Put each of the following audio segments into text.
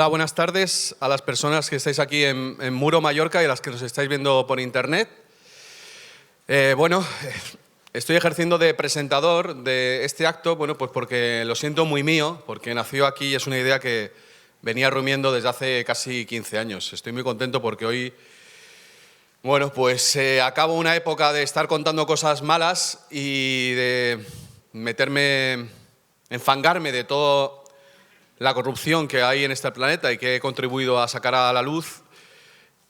Hola, buenas tardes a las personas que estáis aquí en Muro, Mallorca, y a las que nos estáis viendo por internet. Estoy ejerciendo de presentador de este acto, pues porque lo siento muy mío, porque nació aquí y es una idea que venía rumiando desde hace casi 15 años. Estoy muy contento porque hoy, acabo una época de estar contando cosas malas y de enfangarme de toda la corrupción que hay en este planeta y que he contribuido a sacar a la luz,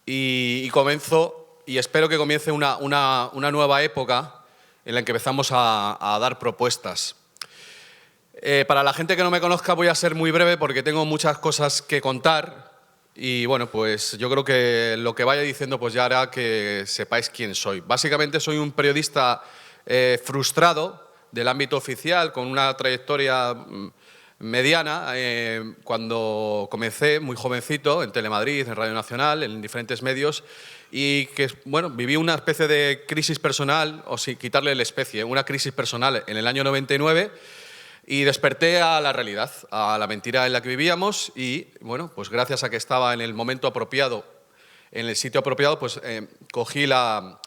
y comienzo, y espero que comience una nueva época en la que empezamos a dar propuestas. Para la gente que no me conozca voy a ser muy breve porque tengo muchas cosas que contar y pues yo creo que lo que vaya diciendo pues ya hará que sepáis quién soy. Básicamente soy un periodista frustrado del ámbito oficial con una trayectoria mediana. Cuando comencé muy jovencito en Telemadrid, en Radio Nacional, en diferentes medios, y que viví una especie de crisis personal, o sin quitarle la especie, una crisis personal en el año 99, y desperté a la realidad, a la mentira en la que vivíamos, y pues gracias a que estaba en el momento apropiado, en el sitio apropiado, cogí la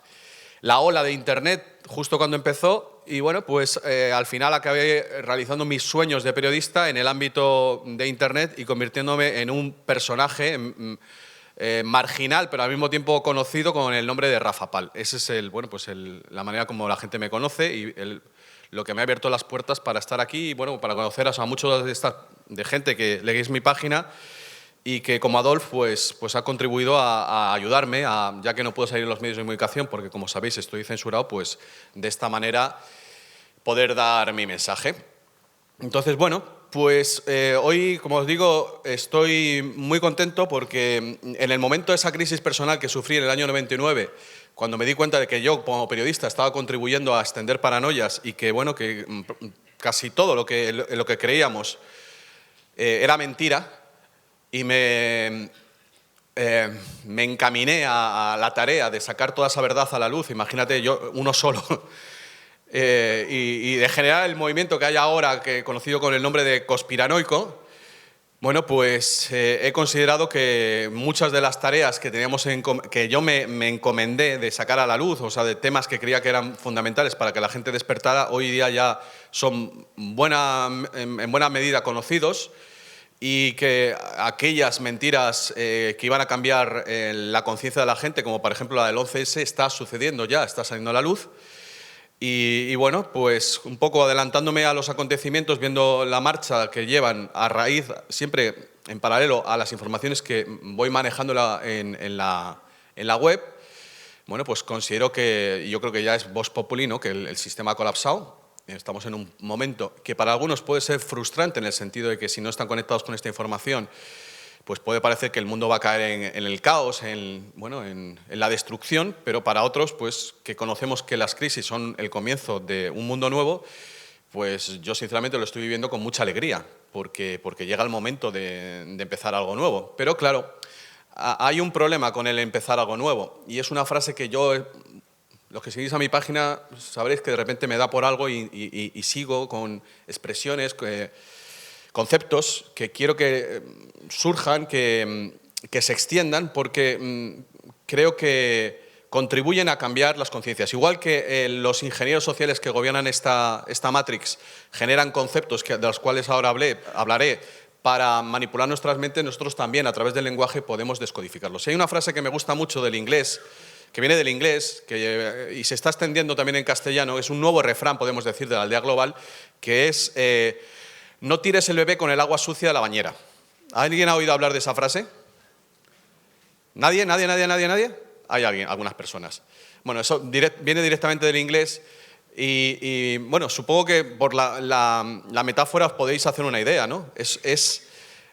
ola de Internet justo cuando empezó, y al final acabé realizando mis sueños de periodista en el ámbito de Internet y convirtiéndome en un personaje marginal, pero al mismo tiempo conocido con el nombre de Rafa Pal. Esa es la manera como la gente me conoce y lo que me ha abierto las puertas para estar aquí y para conoceros a muchos de gente que leéis mi página y que, como Adolf, pues ha contribuido a ayudarme, ya que no puedo salir en los medios de comunicación porque, como sabéis, estoy censurado, pues de esta manera poder dar mi mensaje. Entonces, hoy, como os digo, estoy muy contento porque en el momento de esa crisis personal que sufrí en el año 99, cuando me di cuenta de que yo, como periodista, estaba contribuyendo a extender paranoias y que casi todo lo que creíamos era mentira, y me encaminé a la tarea de sacar toda esa verdad a la luz. Imagínate, yo uno solo, y de generar el movimiento que hay ahora, conocido con el nombre de conspiranoico. He considerado que muchas de las tareas que teníamos que yo me encomendé de sacar a la luz, o sea, de temas que creía que eran fundamentales para que la gente despertara, hoy día ya son en buena medida conocidos, y que aquellas mentiras que iban a cambiar la conciencia de la gente, como por ejemplo la del 11S, está sucediendo ya, está saliendo a la luz. Y un poco adelantándome a los acontecimientos, viendo la marcha que llevan a raíz, siempre en paralelo a las informaciones que voy manejando en la web, considero que, y yo creo que ya es vox populi, ¿no?, que el sistema ha colapsado. Estamos en un momento que para algunos puede ser frustrante en el sentido de que si no están conectados con esta información, pues puede parecer que el mundo va a caer en el caos, en la destrucción, pero para otros, pues que conocemos que las crisis son el comienzo de un mundo nuevo, pues yo sinceramente lo estoy viviendo con mucha alegría, porque llega el momento de empezar algo nuevo. Pero claro, hay un problema con el empezar algo nuevo, y es una frase que los que seguís a mi página sabréis que de repente me da por algo y sigo con expresiones, conceptos que quiero que surjan, que se extiendan, porque creo que contribuyen a cambiar las conciencias. Igual que los ingenieros sociales que gobiernan esta Matrix generan conceptos de los cuales ahora hablaré para manipular nuestras mentes, nosotros también a través del lenguaje podemos descodificarlos. Hay una frase que me gusta mucho del inglés, que viene del inglés y se está extendiendo también en castellano, es un nuevo refrán, podemos decir, de la aldea global, que es no tires el bebé con el agua sucia de la bañera. ¿Alguien ha oído hablar de esa frase? ¿Nadie? ¿Nadie? Hay algunas personas. Eso viene directamente del inglés y supongo que por la metáfora os podéis hacer una idea, ¿no?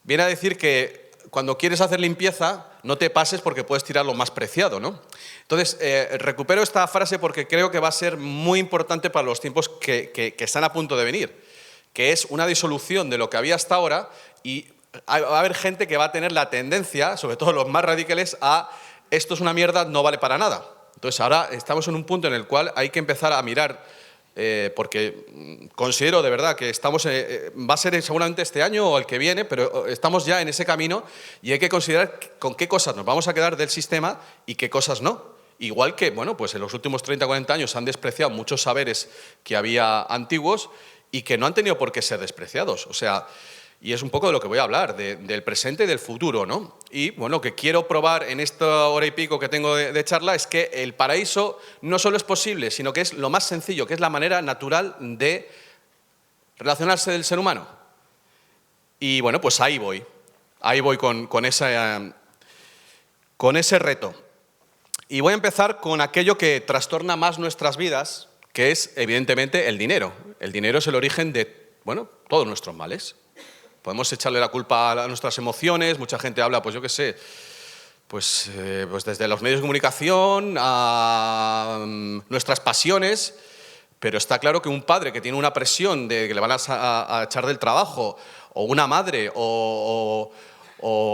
Viene a decir que cuando quieres hacer limpieza, no te pases porque puedes tirar lo más preciado, ¿no? Entonces, recupero esta frase porque creo que va a ser muy importante para los tiempos que están a punto de venir, que es una disolución de lo que había hasta ahora, y va a haber gente que va a tener la tendencia, sobre todo los más radicales, a esto es una mierda, no vale para nada. Entonces, ahora estamos en un punto en el cual hay que empezar a mirar porque considero de verdad que estamos, va a ser seguramente este año o el que viene, pero estamos ya en ese camino y hay que considerar con qué cosas nos vamos a quedar del sistema y qué cosas no. Igual que, bueno, pues en los últimos 30 o 40 años se han despreciado muchos saberes que había antiguos y que no han tenido por qué ser despreciados. O sea, y es un poco de lo que voy a hablar, del presente y del futuro, ¿no? Y, bueno, lo que quiero probar en esta hora y pico que tengo de charla es que el paraíso no solo es posible, sino que es lo más sencillo, que es la manera natural de relacionarse del ser humano. Y, bueno, pues ahí voy con ese reto. Y voy a empezar con aquello que trastorna más nuestras vidas, que es, evidentemente, el dinero. El dinero es el origen de, bueno, todos nuestros males. Podemos echarle la culpa a nuestras emociones, mucha gente habla, pues yo qué sé, pues desde los medios de comunicación a nuestras pasiones, pero está claro que un padre que tiene una presión de que le van a echar del trabajo, o una madre, o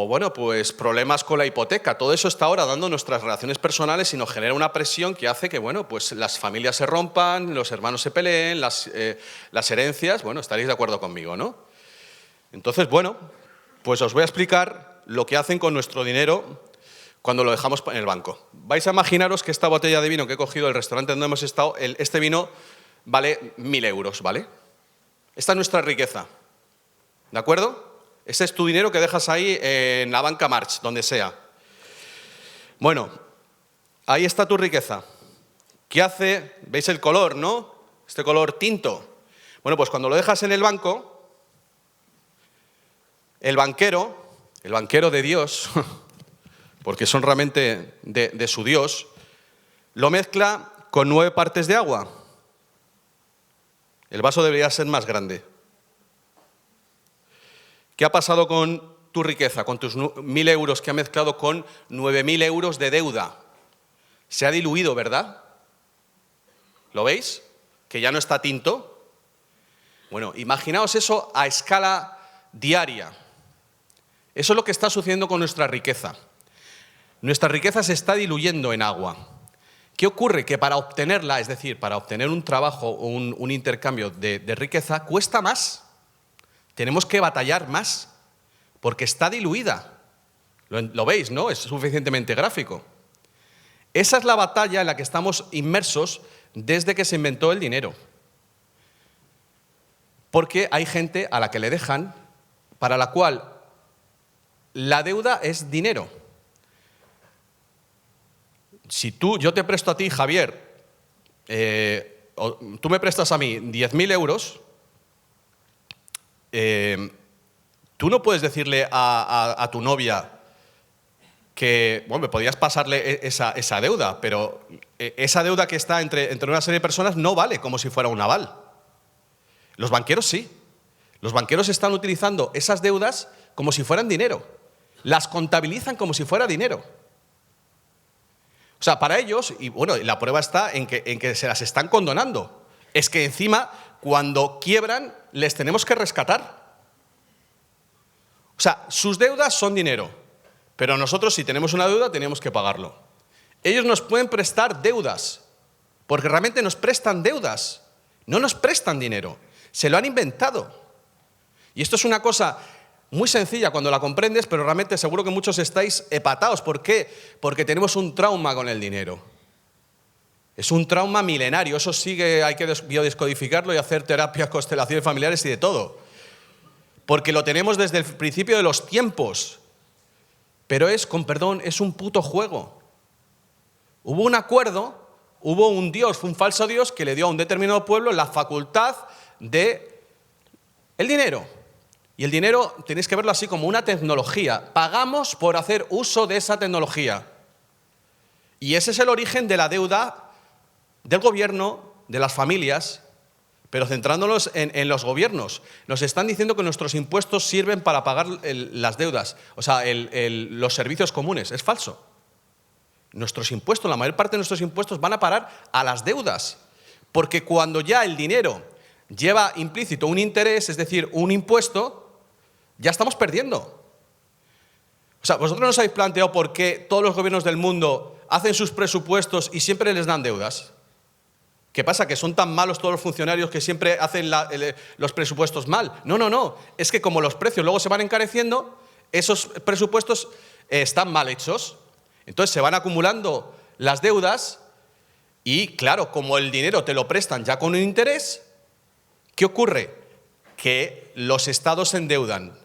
bueno, pues problemas con la hipoteca, todo eso está ahora dando nuestras relaciones personales y nos genera una presión que hace que, bueno, pues las familias se rompan, los hermanos se peleen, las herencias, bueno, estaréis de acuerdo conmigo, ¿no? Entonces, bueno, pues os voy a explicar lo que hacen con nuestro dinero cuando lo dejamos en el banco. Vais a imaginaros que esta botella de vino que he cogido del restaurante donde hemos estado, este vino vale 1.000 euros, ¿vale? Esta es nuestra riqueza, ¿de acuerdo? Este es tu dinero que dejas ahí en la banca March, donde sea. Bueno, ahí está tu riqueza. ¿Qué hace? ¿Veis el color, no? Este color tinto. Bueno, pues cuando lo dejas en el banco, el banquero de Dios, porque son realmente de su Dios, lo mezcla con 9 partes de agua. El vaso debería ser más grande. ¿Qué ha pasado con tu riqueza, con tus 1.000 euros que ha mezclado con 9.000 euros de deuda? Se ha diluido, ¿verdad? ¿Lo veis? Que ya no está tinto. Bueno, imaginaos eso a escala diaria. Eso es lo que está sucediendo con nuestra riqueza. Nuestra riqueza se está diluyendo en agua. ¿Qué ocurre? Que para obtenerla, es decir, para obtener un trabajo o un intercambio de riqueza, cuesta más. Tenemos que batallar más, porque está diluida. Lo veis, ¿no? Es suficientemente gráfico. Esa es la batalla en la que estamos inmersos desde que se inventó el dinero. Porque hay gente a la que le dejan, para la cual la deuda es dinero. Si yo te presto a ti, Javier, tú me prestas a mí 10.000 euros, tú no puedes decirle a tu novia que, bueno, podrías pasarle esa deuda, pero esa deuda que está entre una serie de personas no vale como si fuera un aval. Los banqueros sí. Los banqueros están utilizando esas deudas como si fueran dinero. Las contabilizan como si fuera dinero. O sea, para ellos, y bueno, la prueba está en que se las están condonando. Es que encima, cuando quiebran, les tenemos que rescatar. O sea, sus deudas son dinero, pero nosotros si tenemos una deuda tenemos que pagarlo. Ellos nos pueden prestar deudas, porque realmente nos prestan deudas, no nos prestan dinero, se lo han inventado. Y esto es una cosa muy sencilla cuando la comprendes, pero realmente seguro que muchos estáis hepatados. ¿Por qué? Porque tenemos un trauma con el dinero. Es un trauma milenario, eso sigue, hay que biodescodificarlo y hacer terapias, constelaciones familiares y de todo. Porque lo tenemos desde el principio de los tiempos. Pero con perdón, es un puto juego. Hubo un acuerdo, hubo un Dios, un falso Dios que le dio a un determinado pueblo la facultad de el dinero. Y el dinero tenéis que verlo así como una tecnología. Pagamos por hacer uso de esa tecnología. Y ese es el origen de la deuda del gobierno, de las familias, pero centrándonos en los gobiernos. Nos están diciendo que nuestros impuestos sirven para pagar las deudas, o sea, los servicios comunes. Es falso. Nuestros impuestos, la mayor parte de nuestros impuestos van a parar a las deudas. Porque cuando ya el dinero lleva implícito un interés, es decir, un impuesto, ya estamos perdiendo. O sea, ¿vosotros no os habéis planteado por qué todos los gobiernos del mundo hacen sus presupuestos y siempre les dan deudas? ¿Qué pasa? ¿Que son tan malos todos los funcionarios que siempre hacen los presupuestos mal? No, no, no. Es que como los precios luego se van encareciendo, esos presupuestos están mal hechos. Entonces se van acumulando las deudas y, claro, como el dinero te lo prestan ya con un interés, ¿qué ocurre? Que los estados se endeudan.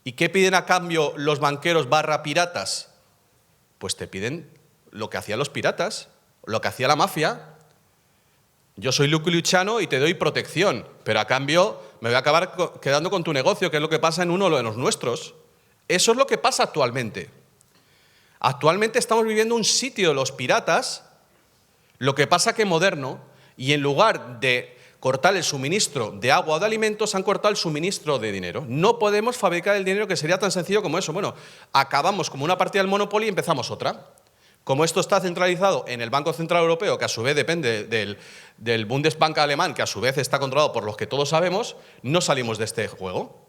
¿Y qué piden a cambio los banqueros / piratas? Pues te piden lo que hacían los piratas, lo que hacía la mafia. Yo soy Lucky Luciano y te doy protección, pero a cambio me voy a acabar quedando con tu negocio, que es lo que pasa en uno de los nuestros. Eso es lo que pasa actualmente. Actualmente estamos viviendo un sitio de los piratas, lo que pasa que moderno, y en lugar de cortar el suministro de agua o de alimentos, han cortado el suministro de dinero. No podemos fabricar el dinero, que sería tan sencillo como eso. Bueno, acabamos como una partida del Monopoly y empezamos otra. Como esto está centralizado en el Banco Central Europeo, que a su vez depende del Bundesbank alemán, que a su vez está controlado por los que todos sabemos, no salimos de este juego.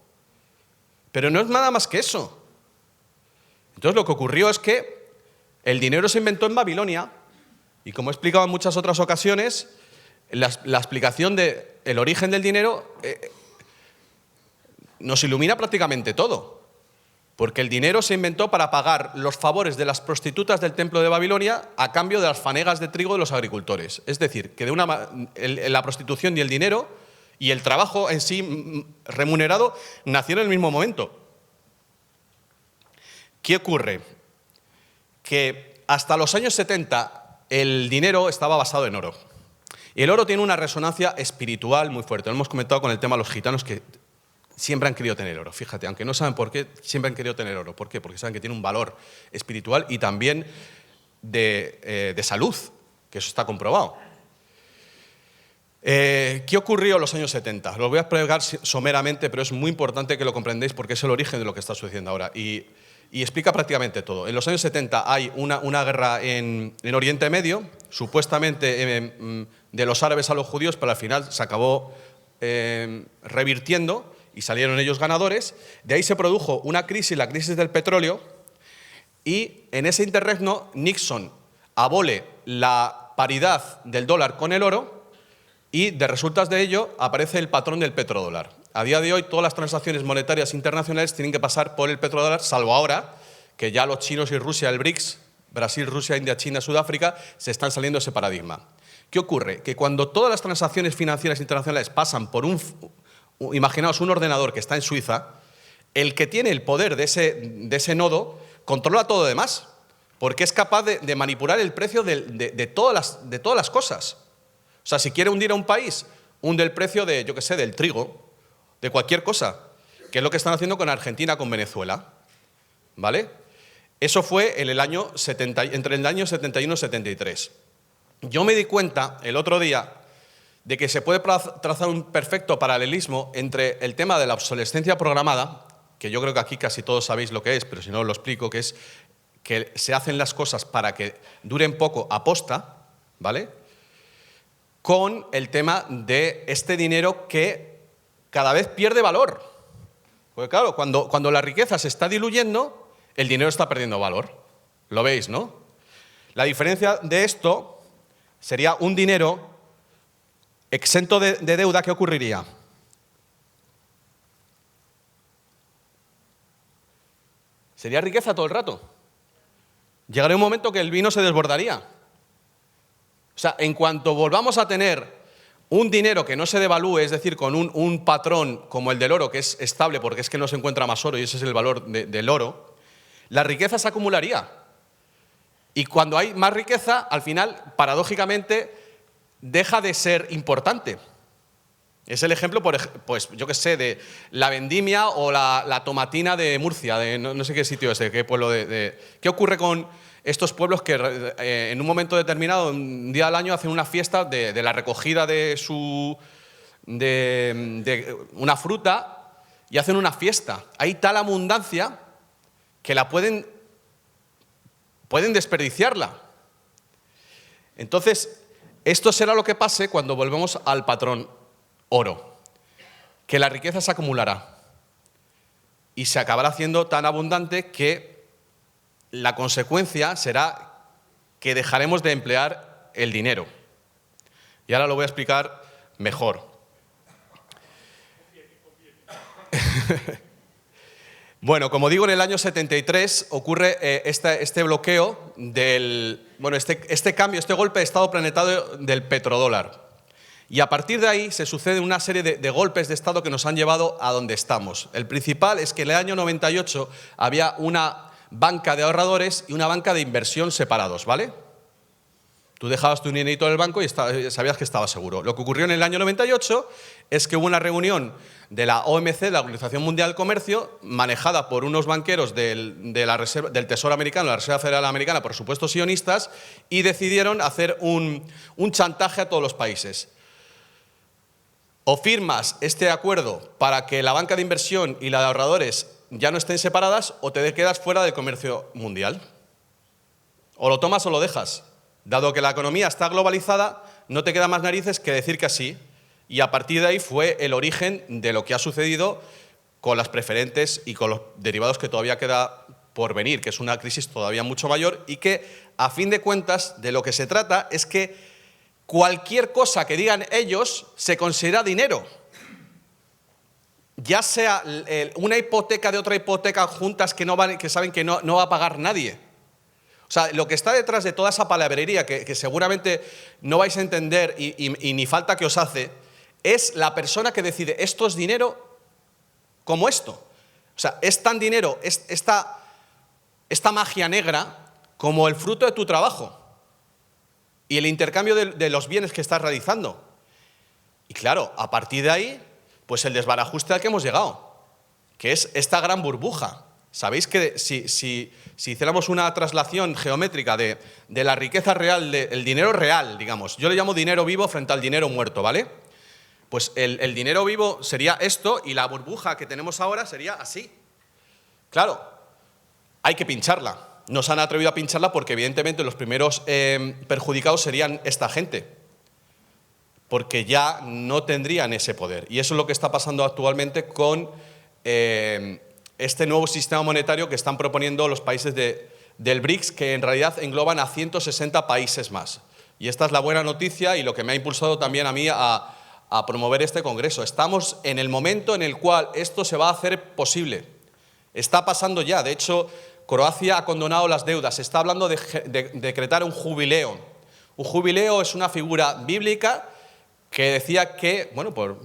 Pero no es nada más que eso. Entonces lo que ocurrió es que el dinero se inventó en Babilonia y, como he explicado en muchas otras ocasiones, la explicación del origen del dinero nos ilumina prácticamente todo. Porque el dinero se inventó para pagar los favores de las prostitutas del templo de Babilonia a cambio de las fanegas de trigo de los agricultores. Es decir, que la prostitución y el dinero y el trabajo en sí remunerado nacieron en el mismo momento. ¿Qué ocurre? Que hasta los años 70 el dinero estaba basado en oro. Y el oro tiene una resonancia espiritual muy fuerte. Lo hemos comentado con el tema de los gitanos, que siempre han querido tener oro. Fíjate, aunque no saben por qué, siempre han querido tener oro. ¿Por qué? Porque saben que tiene un valor espiritual y también de salud, que eso está comprobado. ¿Qué ocurrió en los años 70? Lo voy a explicar someramente, pero es muy importante que lo comprendáis porque es el origen de lo que está sucediendo ahora. Y explica prácticamente todo. En los años 70 hay una guerra en Oriente Medio, supuestamente de los árabes a los judíos, pero al final se acabó revirtiendo y salieron ellos ganadores. De ahí se produjo una crisis, la crisis del petróleo, y en ese interregno Nixon abole la paridad del dólar con el oro y de resultas de ello aparece el patrón del petrodólar. A día de hoy todas las transacciones monetarias internacionales tienen que pasar por el petrodólar, salvo ahora que ya los chinos y Rusia, el BRICS, Brasil, Rusia, India, China, Sudáfrica, se están saliendo de ese paradigma. ¿Qué ocurre? Que cuando todas las transacciones financieras internacionales pasan por imaginaos un ordenador que está en Suiza, el que tiene el poder de ese nodo controla todo lo demás, porque es capaz de manipular el precio de todas las cosas. O sea, si quiere hundir a un país, hunde el precio de, yo qué sé, del trigo, de cualquier cosa, que es lo que están haciendo con Argentina, con Venezuela, ¿vale? Eso fue entre el año 71 y 73. Yo me di cuenta el otro día de que se puede trazar un perfecto paralelismo entre el tema de la obsolescencia programada, que yo creo que aquí casi todos sabéis lo que es, pero si no os lo explico, que es que se hacen las cosas para que duren poco aposta, ¿vale? Con el tema de este dinero que cada vez pierde valor. Porque claro, cuando la riqueza se está diluyendo, el dinero está perdiendo valor. Lo veis, ¿no? La diferencia de esto sería un dinero exento de deuda. ¿Qué ocurriría? Sería riqueza todo el rato. Llegaría un momento que el vino se desbordaría. O sea, en cuanto volvamos a tener un dinero que no se devalúe, es decir, con un patrón como el del oro, que es estable porque es que no se encuentra más oro y ese es el valor del oro, la riqueza se acumularía. Y cuando hay más riqueza, al final, paradójicamente, deja de ser importante. Es el ejemplo, pues yo qué sé, de la vendimia o la tomatina de Murcia, de no sé qué sitio es, de qué pueblo ¿Qué ocurre con estos pueblos que en un momento determinado, un día al año, hacen una fiesta de la recogida de una fruta y hacen una fiesta? Hay tal abundancia que pueden desperdiciarla. Entonces, esto será lo que pase cuando volvemos al patrón oro, que la riqueza se acumulará y se acabará haciendo tan abundante que la consecuencia será que dejaremos de emplear el dinero. Y ahora lo voy a explicar mejor. Bueno, como digo, en el año 73 ocurre este bloqueo este cambio, este golpe de estado planetario del petrodólar. Y a partir de ahí se suceden una serie de golpes de estado que nos han llevado a donde estamos. El principal es que en el año 98 había una banca de ahorradores y una banca de inversión separados, ¿vale? Tú dejabas tu dinerito en el banco y sabías que estaba seguro. Lo que ocurrió en el año 98 es que hubo una reunión de la OMC, de la Organización Mundial del Comercio, manejada por unos banqueros del Tesoro americano, la Reserva Federal Americana, por supuesto sionistas, y decidieron hacer un chantaje a todos los países. O firmas este acuerdo para que la banca de inversión y la de ahorradores ya no estén separadas, o te quedas fuera del comercio mundial. O lo tomas o lo dejas. Dado que la economía está globalizada, no te queda más narices que decir que sí. Y a partir de ahí fue el origen de lo que ha sucedido con las preferentes y con los derivados que todavía queda por venir, que es una crisis todavía mucho mayor y que, a fin de cuentas, de lo que se trata es que cualquier cosa que digan ellos se considera dinero. Ya sea una hipoteca de otra hipoteca juntas que saben que no va a pagar nadie. O sea, lo que está detrás de toda esa palabrería que seguramente no vais a entender y ni falta que os hace, es la persona que decide esto es dinero como esto. O sea, es tan dinero, esta magia negra como el fruto de tu trabajo y el intercambio de los bienes que estás realizando. Y claro, a partir de ahí, pues el desbarajuste al que hemos llegado, que es esta gran burbuja. Sabéis que si hiciéramos una traslación geométrica de la riqueza real, del dinero real, digamos, yo le llamo dinero vivo frente al dinero muerto, ¿vale? Pues el dinero vivo sería esto y la burbuja que tenemos ahora sería así. Claro, hay que pincharla. No se han atrevido a pincharla porque evidentemente los primeros perjudicados serían esta gente, porque ya no tendrían ese poder. Y eso es lo que está pasando actualmente con este nuevo sistema monetario que están proponiendo los países del BRICS, que en realidad engloban a 160 países más. Y esta es la buena noticia y lo que me ha impulsado también a mí a promover este congreso. Estamos en el momento en el cual esto se va a hacer posible. Está pasando ya. De hecho, Croacia ha condonado las deudas. Se está hablando de decretar un jubileo. Un jubileo es una figura bíblica que decía que, bueno, por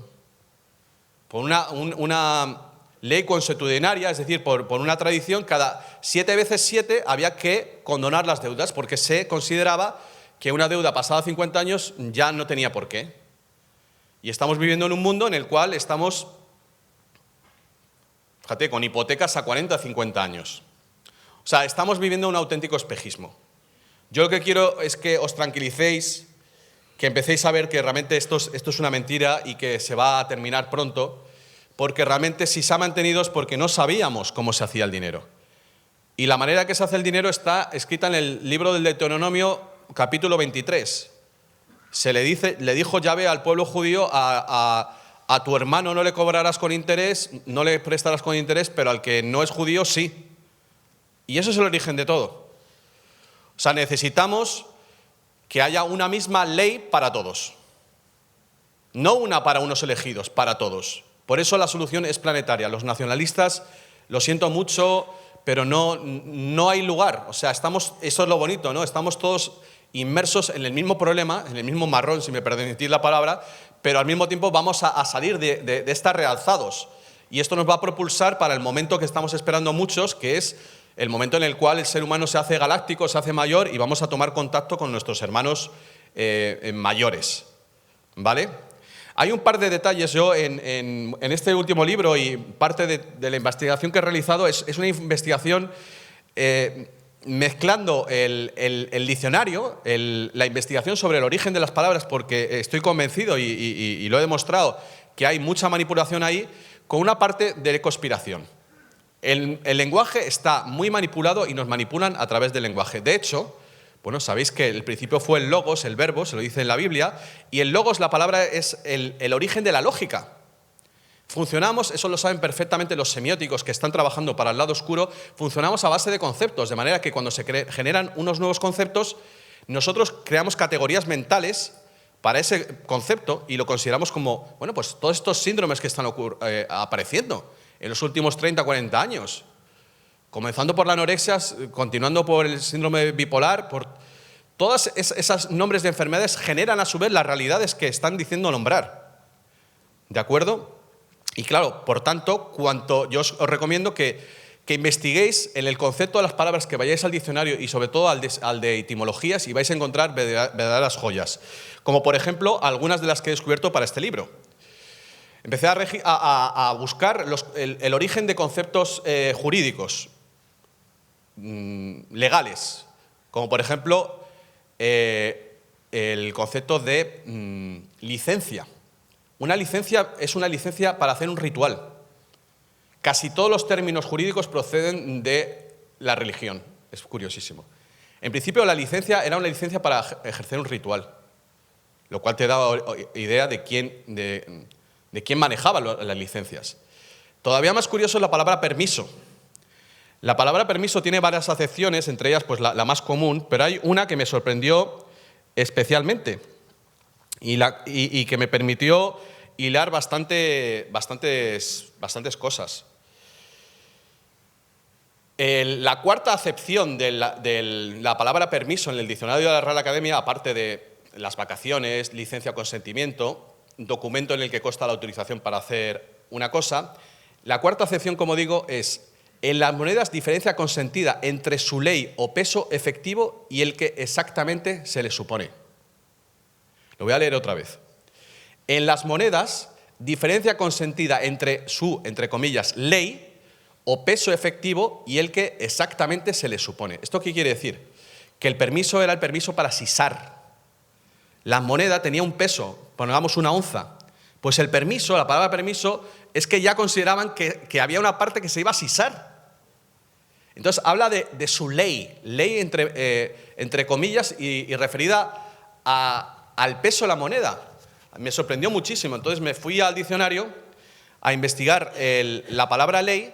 una ley consuetudinaria, es decir, por una tradición, cada 7 veces 7 había que condonar las deudas, porque se consideraba que una deuda pasada 50 años ya no tenía por qué. Y estamos viviendo en un mundo en el cual estamos, fíjate, con hipotecas a 40, 50 años. O sea, estamos viviendo un auténtico espejismo. Yo lo que quiero es que os tranquilicéis, que empecéis a ver que realmente esto es una mentira y que se va a terminar pronto, porque realmente si se ha mantenido es porque no sabíamos cómo se hacía el dinero. Y la manera que se hace el dinero está escrita en el libro del Deuteronomio, capítulo 23. Le dijo Yahvé al pueblo judío, a tu hermano no le cobrarás con interés, no le prestarás con interés, pero al que no es judío sí. Y eso es el origen de todo. O sea, necesitamos que haya una misma ley para todos. No una para unos elegidos, para todos. Por eso la solución es planetaria. Los nacionalistas, lo siento mucho, pero no hay lugar. O sea, eso es lo bonito, ¿no? Estamos todos inmersos en el mismo problema, en el mismo marrón, si me permitís la palabra, pero al mismo tiempo vamos a salir de estar realzados. Y esto nos va a propulsar para el momento que estamos esperando muchos, que es el momento en el cual el ser humano se hace galáctico, se hace mayor y vamos a tomar contacto con nuestros hermanos mayores. ¿Vale? Hay un par de detalles. Yo en este último libro y parte de la investigación que he realizado es una investigación mezclando el diccionario, la investigación sobre el origen de las palabras, porque estoy convencido y lo he demostrado que hay mucha manipulación ahí, con una parte de conspiración. El lenguaje está muy manipulado y nos manipulan a través del lenguaje. De hecho, bueno, sabéis que el principio fue el logos, el verbo, se lo dice en la Biblia, y el logos, la palabra, es el origen de la lógica. Funcionamos, eso lo saben perfectamente los semióticos que están trabajando para el lado oscuro, funcionamos a base de conceptos, de manera que cuando se generan unos nuevos conceptos, nosotros creamos categorías mentales para ese concepto y lo consideramos como, bueno, pues todos estos síndromes que están apareciendo en los últimos 30, 40 años. Comenzando por la anorexia, continuando por el síndrome bipolar, por todos esos nombres de enfermedades generan a su vez las realidades que están diciendo nombrar. ¿De acuerdo? Y claro, por tanto, yo os recomiendo que investiguéis en el concepto de las palabras, que vayáis al diccionario y sobre todo al de etimologías, y vais a encontrar verdaderas joyas. Como por ejemplo algunas de las que he descubierto para este libro. Empecé a buscar el origen de conceptos jurídicos, legales, como por ejemplo el concepto de licencia. Una licencia es una licencia para hacer un ritual. Casi todos los términos jurídicos proceden de la religión. Es curiosísimo. En principio, la licencia era una licencia para ejercer un ritual, lo cual te da idea de quién manejaba las licencias. Todavía más curioso es la palabra permiso. La palabra permiso tiene varias acepciones, entre ellas pues, la más común, pero hay una que me sorprendió especialmente y que me permitió hilar bastantes cosas. La cuarta acepción de la palabra permiso en el diccionario de la Real Academia, aparte de las vacaciones, licencia o consentimiento, documento en el que consta la autorización para hacer una cosa, la cuarta acepción, como digo, es: en las monedas diferencia consentida entre su ley o peso efectivo y el que exactamente se le supone. Lo voy a leer otra vez. En las monedas, diferencia consentida entre su, entre comillas, ley o peso efectivo y el que exactamente se le supone. ¿Esto qué quiere decir? Que el permiso era el permiso para sisar. La moneda tenía un peso, pongamos una onza. Pues el permiso, la palabra permiso, es que ya consideraban que había una parte que se iba a sisar. Entonces habla de su ley entre comillas y referida al peso de la moneda. Me sorprendió muchísimo, entonces me fui al diccionario a investigar la palabra ley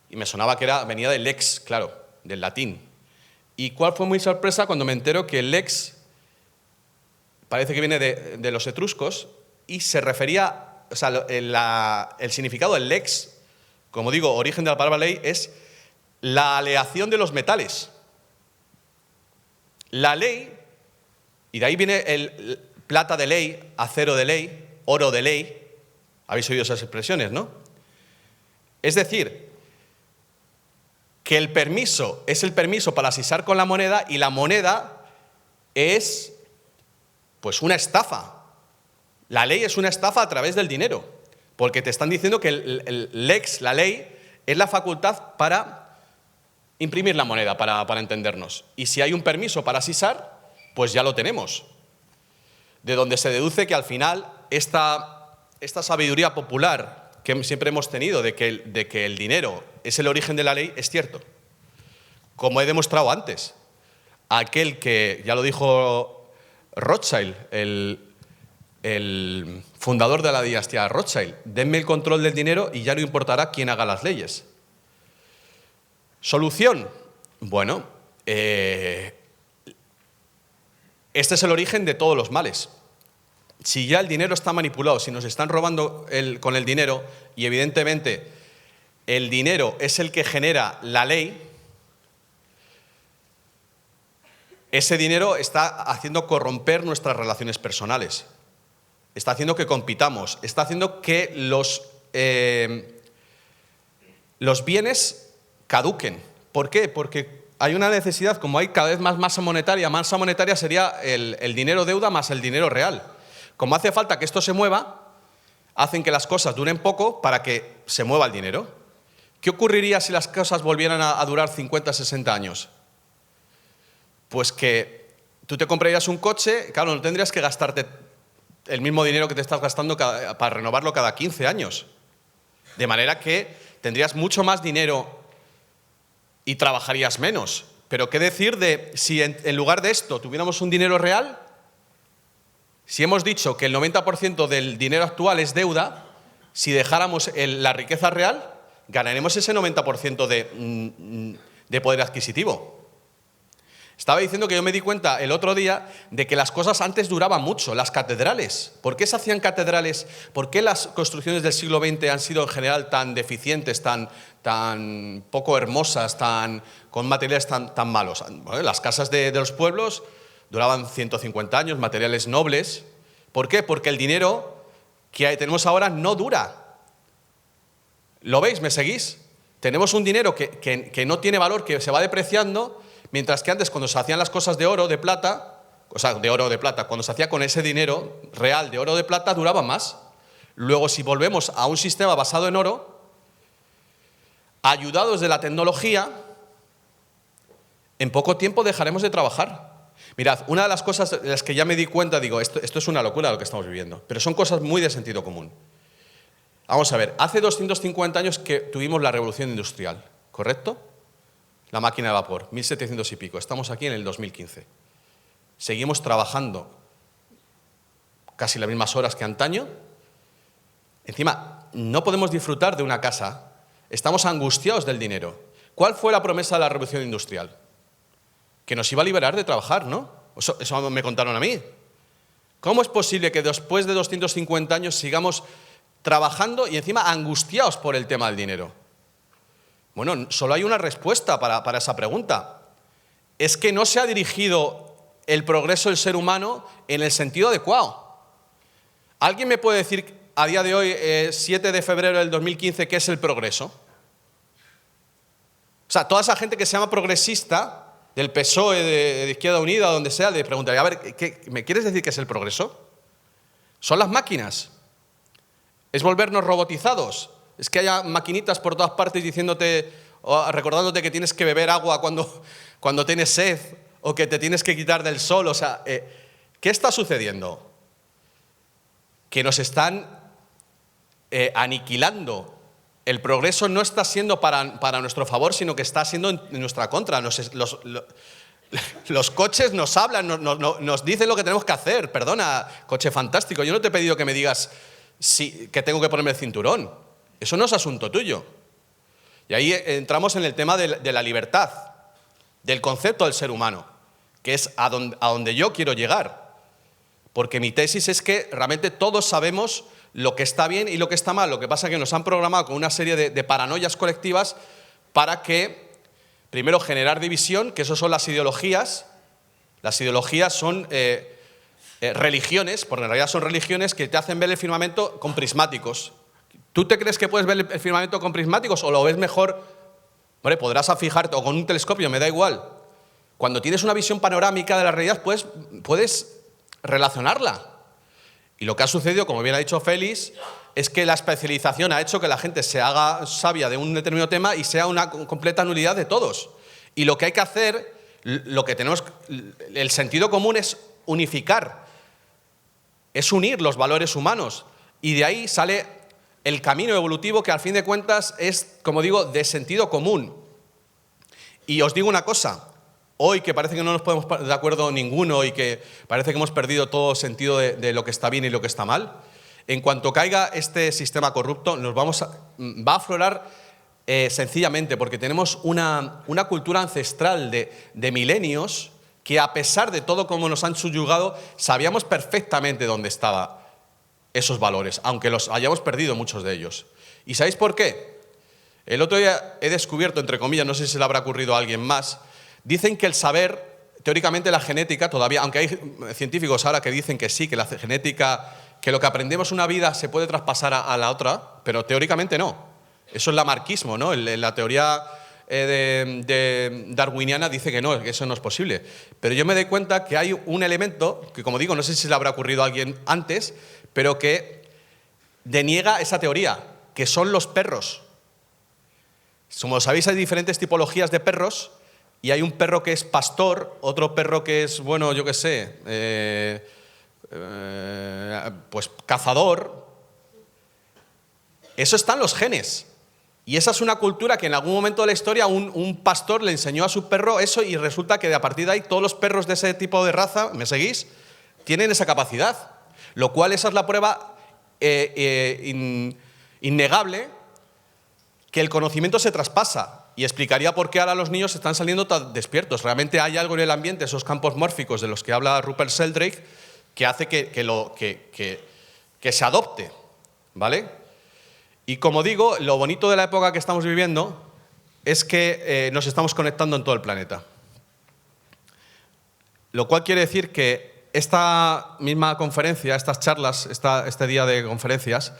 y me sonaba que venía del lex, claro, del latín. ¿Y cuál fue mi sorpresa cuando me entero que el lex parece que viene de los etruscos y se refería, o sea, el significado del lex, como digo, origen de la palabra ley, es la aleación de los metales. La ley, y de ahí viene el plata de ley, acero de ley, oro de ley. Habéis oído esas expresiones, ¿no? Es decir, que el permiso es el permiso para sisar con la moneda y la moneda es, pues, una estafa. La ley es una estafa a través del dinero, porque te están diciendo que el lex, la ley, es la facultad para imprimir la moneda, para entendernos. Y si hay un permiso para sisar, pues ya lo tenemos. De donde se deduce que al final esta sabiduría popular que siempre hemos tenido de que el dinero es el origen de la ley es cierto. Como he demostrado antes, aquel que, ya lo dijo Rothschild, el fundador de la dinastía Rothschild: denme el control del dinero y ya no importará quién haga las leyes. Solución. Bueno, este es el origen de todos los males. Si ya el dinero está manipulado, si nos están robando con el dinero, y evidentemente el dinero es el que genera la ley, ese dinero está haciendo corromper nuestras relaciones personales, está haciendo que compitamos, está haciendo que los bienes caduquen. ¿Por qué? Porque hay una necesidad, como hay cada vez más masa monetaria sería el dinero deuda más el dinero real. Como hace falta que esto se mueva, hacen que las cosas duren poco para que se mueva el dinero. ¿Qué ocurriría si las cosas volvieran a durar 50, 60 años? Pues que tú te comprarías un coche, claro, no tendrías que gastarte el mismo dinero que te estás gastando para renovarlo cada 15 años. De manera que tendrías mucho más dinero y trabajarías menos. Pero ¿qué decir de si en lugar de esto tuviéramos un dinero real? Si hemos dicho que el 90% del dinero actual es deuda, si dejáramos la riqueza real, ganaremos ese 90% de poder adquisitivo. Estaba diciendo que yo me di cuenta el otro día de que las cosas antes duraban mucho, las catedrales. ¿Por qué se hacían catedrales? ¿Por qué las construcciones del siglo XX han sido en general tan deficientes, tan poco hermosas, con materiales tan malos? Bueno, las casas de los pueblos duraban 150 años, materiales nobles. ¿Por qué? Porque el dinero que tenemos ahora no dura. ¿Lo veis? ¿Me seguís? Tenemos un dinero que no tiene valor, que se va depreciando, mientras que antes, cuando se hacían las cosas de oro, de plata, o sea, de oro o de plata, cuando se hacía con ese dinero real de oro o de plata, duraba más. Luego, si volvemos a un sistema basado en oro, ayudados de la tecnología, en poco tiempo dejaremos de trabajar. Mirad, una de las cosas de las que ya me di cuenta, digo, esto es una locura lo que estamos viviendo, pero son cosas muy de sentido común. Vamos a ver, hace 250 años que tuvimos la revolución industrial, ¿correcto? La máquina de vapor, 1700 y pico. Estamos aquí en el 2015. Seguimos trabajando casi las mismas horas que antaño. Encima, no podemos disfrutar de una casa. Estamos angustiados del dinero. ¿Cuál fue la promesa de la revolución industrial? Que nos iba a liberar de trabajar, ¿no? Eso me contaron a mí. ¿Cómo es posible que después de 250 años sigamos trabajando y encima angustiados por el tema del dinero? Bueno, solo hay una respuesta para esa pregunta. Es que no se ha dirigido el progreso del ser humano en el sentido adecuado. ¿Alguien me puede decir a día de hoy, 7 de febrero del 2015, qué es el progreso? O sea, toda esa gente que se llama progresista, del PSOE, de Izquierda Unida, donde sea, le preguntaría, a ver, ¿me quieres decir qué es el progreso? ¿Son las máquinas? ¿Es volvernos robotizados? ¿Es que haya maquinitas por todas partes diciéndote, o recordándote que tienes que beber agua cuando tienes sed o que te tienes que quitar del sol? O sea, ¿qué está sucediendo? Que nos están aniquilando. El progreso no está siendo para nuestro favor, sino que está siendo en nuestra contra. Los coches nos hablan, nos dicen lo que tenemos que hacer. Perdona, coche fantástico, yo no te he pedido que me digas que tengo que ponerme el cinturón. Eso no es asunto tuyo. Y ahí entramos en el tema de la libertad, del concepto del ser humano, que es a donde yo quiero llegar. Porque mi tesis es que realmente todos sabemos lo que está bien y lo que está mal. Lo que pasa es que nos han programado con una serie de paranoias colectivas para que, primero, generar división, que eso son las ideologías. Las ideologías son religiones, porque en realidad son religiones que te hacen ver el firmamento con prismáticos. ¿Tú te crees que puedes ver el firmamento con prismáticos o lo ves mejor? Bueno, podrás fijarte, o con un telescopio, me da igual. Cuando tienes una visión panorámica de la realidad, puedes relacionarla. Y lo que ha sucedido, como bien ha dicho Félix, es que la especialización ha hecho que la gente se haga sabia de un determinado tema y sea una completa nulidad de todos. Y lo que hay que hacer, el sentido común es unificar, es unir los valores humanos. Y de ahí sale el camino evolutivo que, al fin de cuentas, es, como digo, de sentido común. Y os digo una cosa, hoy que parece que no nos podemos poner de acuerdo ninguno y que parece que hemos perdido todo sentido de lo que está bien y lo que está mal, en cuanto caiga este sistema corrupto, va a aflorar sencillamente porque tenemos una cultura ancestral de milenios que, a pesar de todo como nos han subyugado, sabíamos perfectamente dónde estaban esos valores, aunque los hayamos perdido muchos de ellos. ¿Y sabéis por qué? El otro día he descubierto, entre comillas, no sé si se le habrá ocurrido a alguien más, dicen que el saber, teóricamente la genética todavía, aunque hay científicos ahora que dicen que sí, que la genética, que lo que aprendemos una vida se puede traspasar a la otra, pero teóricamente no. Eso es lamarquismo, ¿no? La teoría de darwiniana dice que no, que eso no es posible. Pero yo me doy cuenta que hay un elemento, que como digo, no sé si se le habrá ocurrido a alguien antes, pero que deniega esa teoría, que son los perros. Como sabéis, hay diferentes tipologías de perros, y hay un perro que es pastor, otro perro que es, bueno, yo qué sé, pues cazador. Eso está en los genes. Y esa es una cultura que en algún momento de la historia un pastor le enseñó a su perro eso, y resulta que a partir de ahí todos los perros de ese tipo de raza, ¿me seguís?, tienen esa capacidad. Lo cual, esa es la prueba innegable que el conocimiento se traspasa. Y y explicaría por qué ahora los niños están saliendo tan despiertos. Realmente hay algo en el ambiente, esos campos mórficos de los que habla Rupert Sheldrake, que hace que se adopte, ¿vale? Y como digo, lo bonito de la época que estamos viviendo es que nos estamos conectando en todo el planeta. Lo cual quiere decir que esta misma conferencia, estas charlas, este día de conferencias,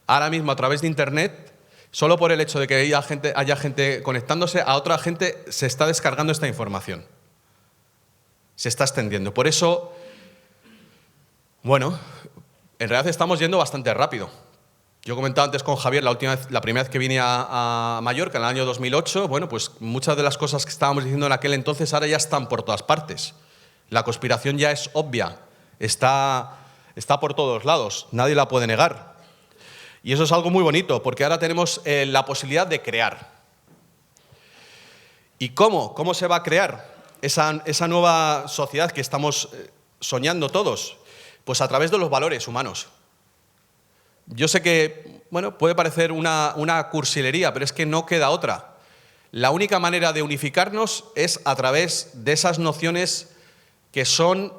ahora mismo a través de Internet, solo por el hecho de que haya gente conectándose, a otra gente se está descargando esta información. Se está extendiendo. Por eso, bueno, en realidad estamos yendo bastante rápido. Yo comentaba antes con Javier la primera vez que vine a Mallorca, en el año 2008, bueno, pues muchas de las cosas que estábamos diciendo en aquel entonces ahora ya están por todas partes. La conspiración ya es obvia, está por todos lados, nadie la puede negar. Y eso es algo muy bonito, porque ahora tenemos la posibilidad de crear. ¿Y cómo? ¿Cómo se va a crear esa nueva sociedad que estamos soñando todos? Pues a través de los valores humanos. Yo sé que, bueno, puede parecer una cursilería, pero es que no queda otra. La única manera de unificarnos es a través de esas nociones que son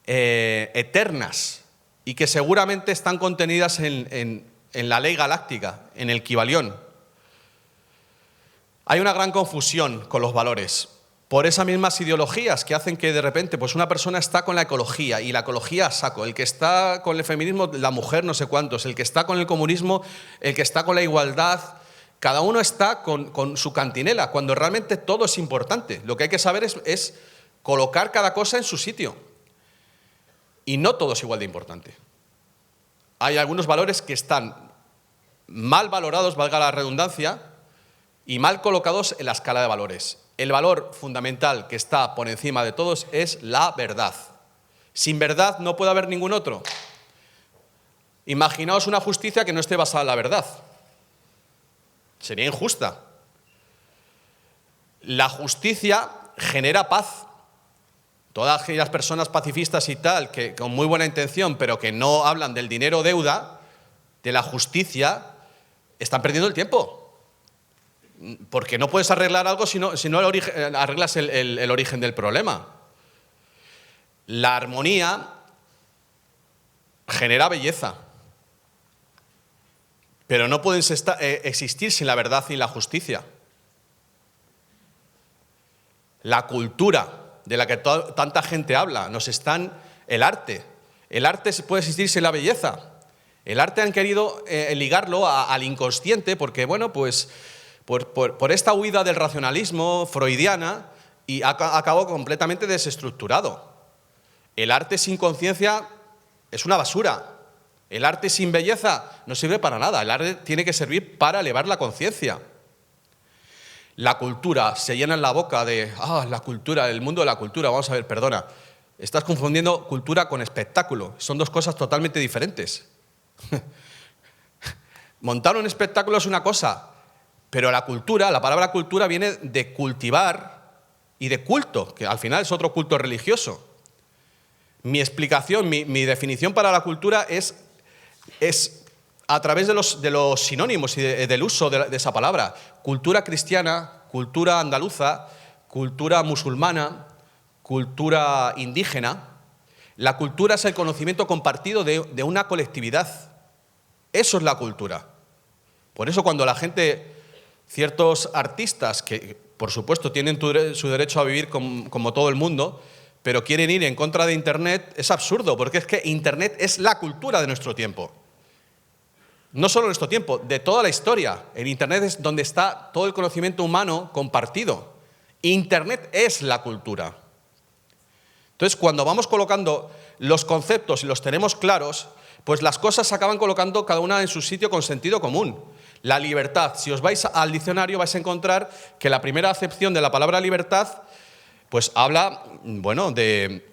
eternas y que seguramente están contenidas en la ley galáctica, en el Kybalión. Hay una gran confusión con los valores por esas mismas ideologías que hacen que de repente pues una persona está con la ecología y la ecología a saco, el que está con el feminismo, la mujer no sé cuántos, el que está con el comunismo, el que está con la igualdad, cada uno está con su cantinela, cuando realmente todo es importante. Lo que hay que saber es colocar cada cosa en su sitio. Y no todo es igual de importante. Hay algunos valores que están mal valorados, valga la redundancia, y mal colocados en la escala de valores. El valor fundamental que está por encima de todos es la verdad. Sin verdad no puede haber ningún otro. Imaginaos una justicia que no esté basada en la verdad. Sería injusta. La justicia genera paz. Todas aquellas personas pacifistas y tal, que con muy buena intención, pero que no hablan del dinero deuda, de la justicia, están perdiendo el tiempo. Porque no puedes arreglar algo si no arreglas el origen del problema. La armonía genera belleza, pero no pueden existir sin la verdad y la justicia. La cultura de la que tanta gente habla, el arte puede existir sin la belleza. El arte han querido ligarlo al inconsciente porque, bueno, pues por esta huida del racionalismo freudiana y acabó completamente desestructurado. El arte sin conciencia es una basura. El arte sin belleza no sirve para nada. El arte tiene que servir para elevar la conciencia. La cultura, se llena en la boca de, la cultura, el mundo de la cultura. Vamos a ver, perdona, estás confundiendo cultura con espectáculo. Son dos cosas totalmente diferentes. Montar un espectáculo es una cosa, pero la palabra cultura viene de cultivar y de culto, que al final es otro culto religioso. Mi explicación, mi definición para la cultura es a través de los sinónimos y del uso de esa palabra. Cultura cristiana, cultura andaluza, cultura musulmana, cultura indígena. La cultura es el conocimiento compartido de una colectividad. Eso es la cultura. Por eso cuando la gente, ciertos artistas, que por supuesto tienen su derecho a vivir como todo el mundo, pero quieren ir en contra de Internet, es absurdo, porque es que Internet es la cultura de nuestro tiempo. No solo en nuestro tiempo, de toda la historia. En Internet es donde está todo el conocimiento humano compartido. Internet es la cultura. Entonces, cuando vamos colocando los conceptos y los tenemos claros, pues las cosas se acaban colocando cada una en su sitio con sentido común. La libertad. Si os vais al diccionario vais a encontrar que la primera acepción de la palabra libertad pues habla, bueno, de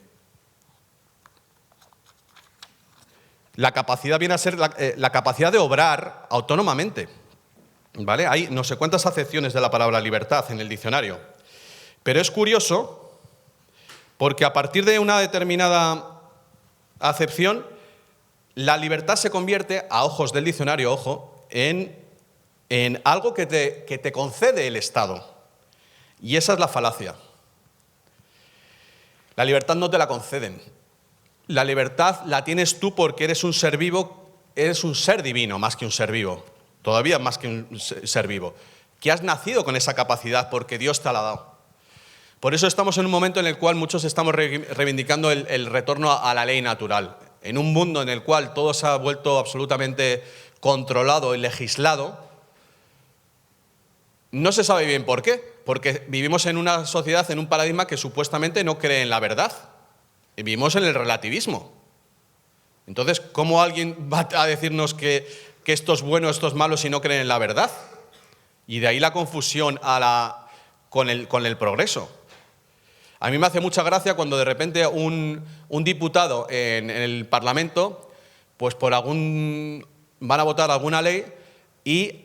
la capacidad, viene a ser la capacidad de obrar autónomamente. ¿Vale? Hay no sé cuántas acepciones de la palabra libertad en el diccionario. Pero es curioso porque a partir de una determinada acepción, la libertad se convierte, a ojos del diccionario, ojo, en en algo que te concede el Estado. Y esa es la falacia. La libertad no te la conceden. La libertad la tienes tú porque eres un ser vivo, eres un ser divino más que un ser vivo, todavía más que un ser vivo, que has nacido con esa capacidad porque Dios te la ha dado. Por eso estamos en un momento en el cual muchos estamos reivindicando el retorno a la ley natural. En un mundo en el cual todo se ha vuelto absolutamente controlado y legislado, no se sabe bien por qué, porque vivimos en una sociedad, en un paradigma que supuestamente no cree en la verdad. Vivimos en el relativismo. Entonces, ¿cómo alguien va a decirnos que esto es bueno, esto es malo si no creen en la verdad? Y de ahí la confusión con el progreso. A mí me hace mucha gracia cuando de repente un diputado en el Parlamento, pues van a votar alguna ley y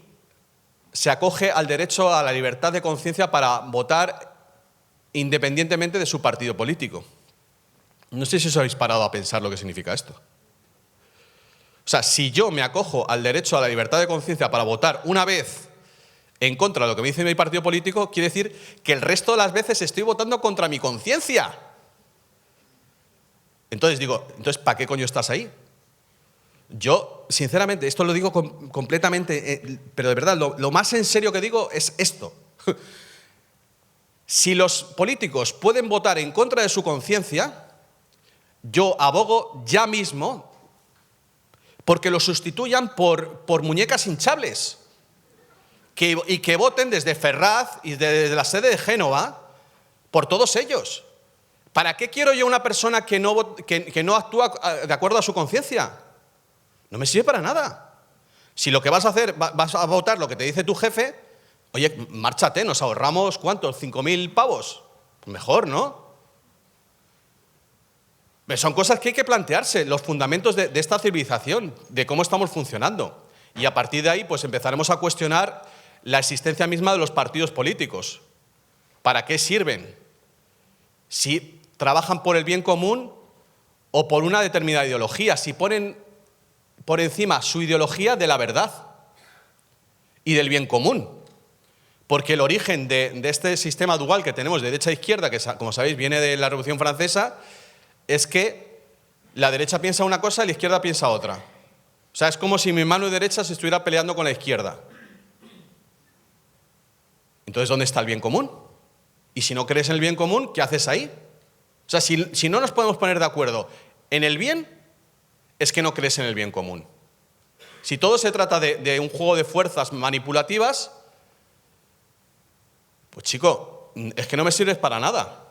se acoge al derecho a la libertad de conciencia para votar independientemente de su partido político. No sé si os habéis parado a pensar lo que significa esto. O sea, si yo me acojo al derecho a la libertad de conciencia para votar una vez en contra de lo que me dice mi partido político, quiere decir que el resto de las veces estoy votando contra mi conciencia. Entonces digo, ¿para qué coño estás ahí? Yo, sinceramente, esto lo digo completamente, pero de verdad, lo más en serio que digo es esto. Si los políticos pueden votar en contra de su conciencia, yo abogo ya mismo porque lo sustituyan por muñecas hinchables y que voten desde Ferraz y desde la sede de Génova por todos ellos. ¿Para qué quiero yo una persona que no actúa de acuerdo a su conciencia? No me sirve para nada. Si lo que vas a hacer, vas a votar lo que te dice tu jefe, oye, márchate, nos ahorramos, ¿cuántos? 5.000 pavos. Pues mejor, ¿no? Son cosas que hay que plantearse, los fundamentos de esta civilización, de cómo estamos funcionando. Y a partir de ahí, pues empezaremos a cuestionar la existencia misma de los partidos políticos. ¿Para qué sirven? Si trabajan por el bien común o por una determinada ideología, si ponen por encima su ideología de la verdad y del bien común. Porque el origen de este sistema dual que tenemos de derecha e izquierda, que como sabéis viene de la Revolución Francesa, es que la derecha piensa una cosa y la izquierda piensa otra. O sea, es como si mi mano derecha se estuviera peleando con la izquierda. Entonces, ¿dónde está el bien común? Y si no crees en el bien común, ¿qué haces ahí? O sea, si no nos podemos poner de acuerdo en el bien, es que no crees en el bien común. Si todo se trata de un juego de fuerzas manipulativas, pues chico, es que no me sirves para nada.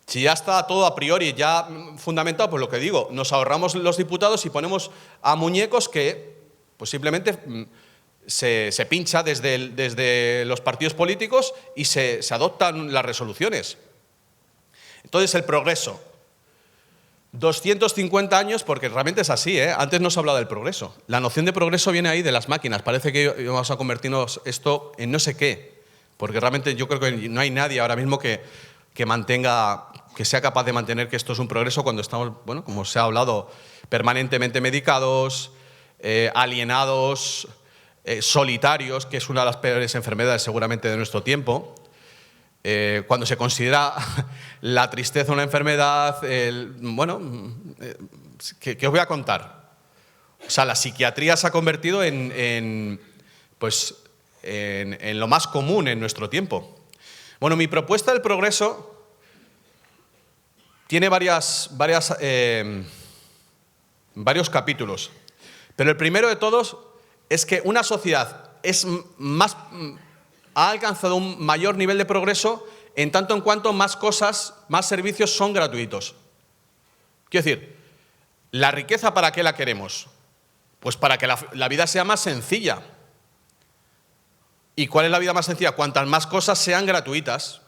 Si ya está todo a priori ya fundamentado, pues lo que digo, nos ahorramos los diputados y ponemos a muñecos que pues simplemente se pincha desde los partidos políticos y se adoptan las resoluciones. Entonces, el progreso. 250 años, porque realmente es así, ¿eh? Antes no se hablaba del progreso. La noción de progreso viene ahí de las máquinas. Parece que vamos a convertirnos esto en no sé qué, porque realmente yo creo que no hay nadie ahora mismo que sea capaz de mantener que esto es un progreso cuando estamos, bueno, como se ha hablado, permanentemente medicados, alienados, solitarios, que es una de las peores enfermedades seguramente de nuestro tiempo. Cuando se considera la tristeza una enfermedad, ¿qué os voy a contar? O sea, la psiquiatría se ha convertido en lo más común en nuestro tiempo. Bueno, mi propuesta del progreso tiene varios capítulos, pero el primero de todos es que una sociedad ha alcanzado un mayor nivel de progreso en tanto en cuanto más cosas, más servicios son gratuitos. Quiero decir, ¿la riqueza para qué la queremos? Pues para que la vida sea más sencilla. ¿Y cuál es la vida más sencilla? Cuantas más cosas sean gratuitas.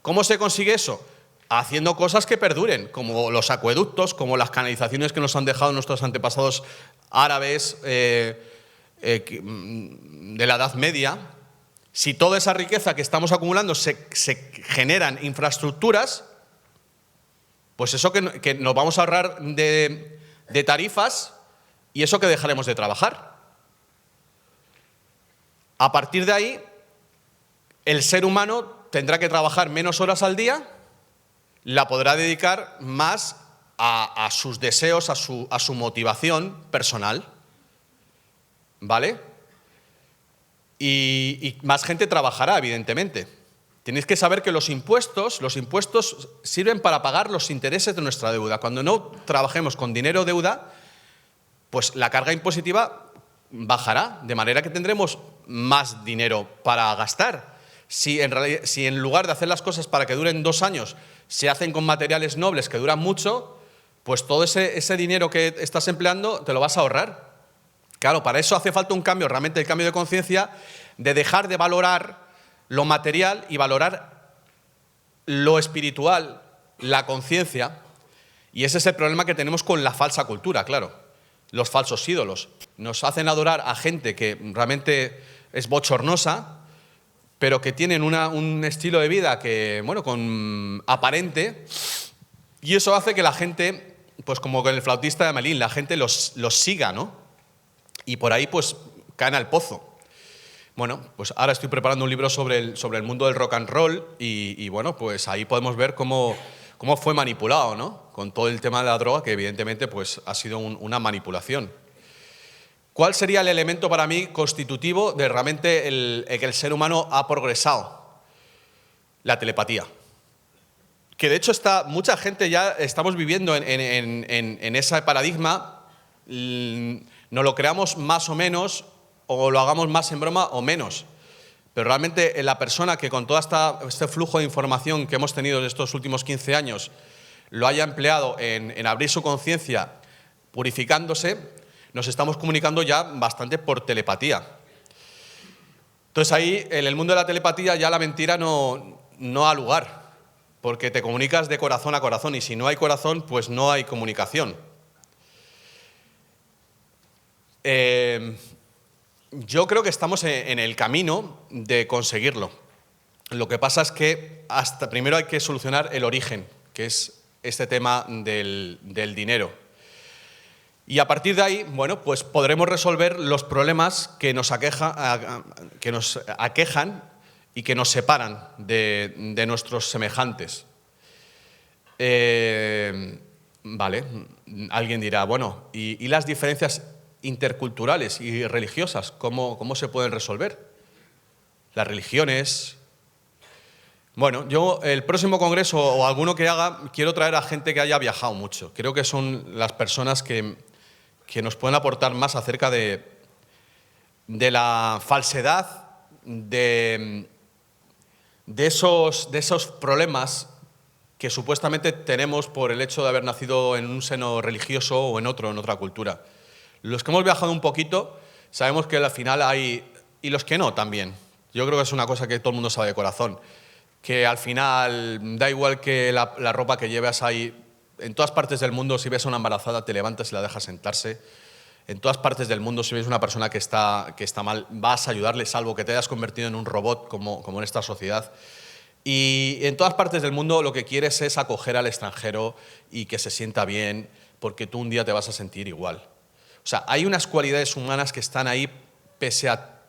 ¿Cómo se consigue eso? Haciendo cosas que perduren, como los acueductos, como las canalizaciones que nos han dejado nuestros antepasados árabes de la Edad Media. Si toda esa riqueza que estamos acumulando se generan infraestructuras, pues eso que nos vamos a ahorrar de tarifas y eso que dejaremos de trabajar. A partir de ahí, el ser humano tendrá que trabajar menos horas al día, la podrá dedicar más a sus deseos, a su motivación personal, ¿vale? Y más gente trabajará, evidentemente. Tenéis que saber que los impuestos sirven para pagar los intereses de nuestra deuda. Cuando no trabajemos con dinero deuda, pues la carga impositiva bajará, de manera que tendremos más dinero para gastar. Si en lugar de hacer las cosas para que duren 2 años, se hacen con materiales nobles que duran mucho, pues todo ese dinero que estás empleando te lo vas a ahorrar. Claro, para eso hace falta un cambio, realmente el cambio de conciencia, de dejar de valorar lo material y valorar lo espiritual, la conciencia. Y ese es el problema que tenemos con la falsa cultura, claro. Los falsos ídolos. Nos hacen adorar a gente que realmente es bochornosa, pero que tienen un estilo de vida que, bueno, aparente, y eso hace que la gente, pues como con el flautista de Amelín, la gente los siga, ¿no? Y por ahí, pues, caen al pozo. Bueno, pues ahora estoy preparando un libro sobre el mundo del rock and roll y bueno, pues ahí podemos ver cómo fue manipulado, ¿no? Con todo el tema de la droga, que evidentemente pues, ha sido una manipulación. ¿Cuál sería el elemento para mí constitutivo de realmente que el ser humano ha progresado? La telepatía. Que de hecho mucha gente ya estamos viviendo en ese paradigma, nos lo creamos más o menos, o lo hagamos más en broma o menos. Pero realmente la persona que con todo este flujo de información que hemos tenido en estos últimos 15 años lo haya empleado en abrir su conciencia, purificándose, nos estamos comunicando ya bastante por telepatía. Entonces ahí, en el mundo de la telepatía, ya la mentira no ha lugar, porque te comunicas de corazón a corazón y si no hay corazón, pues no hay comunicación. Yo creo que estamos en el camino de conseguirlo. Lo que pasa es que primero hay que solucionar el origen, que es este tema del dinero. Y a partir de ahí, bueno, pues podremos resolver los problemas que nos aquejan y que nos separan de nuestros semejantes. Vale, alguien dirá, bueno, ¿y las diferencias interculturales y religiosas, ¿cómo se pueden resolver? Las religiones. Bueno, yo el próximo congreso o alguno que haga, quiero traer a gente que haya viajado mucho. Creo que son las personas que nos pueden aportar más acerca de la falsedad, de esos problemas que supuestamente tenemos por el hecho de haber nacido en un seno religioso o en otra cultura. Los que hemos viajado un poquito sabemos que al final hay, y los que no también, yo creo que es una cosa que todo el mundo sabe de corazón, que al final da igual que la ropa que lleves ahí, en todas partes del mundo si ves a una embarazada te levantas y la dejas sentarse, en todas partes del mundo si ves a una persona que está mal vas a ayudarle salvo que te hayas convertido en un robot como en esta sociedad. Y en todas partes del mundo lo que quieres es acoger al extranjero y que se sienta bien porque tú un día te vas a sentir igual. O sea, hay unas cualidades humanas que están ahí pese a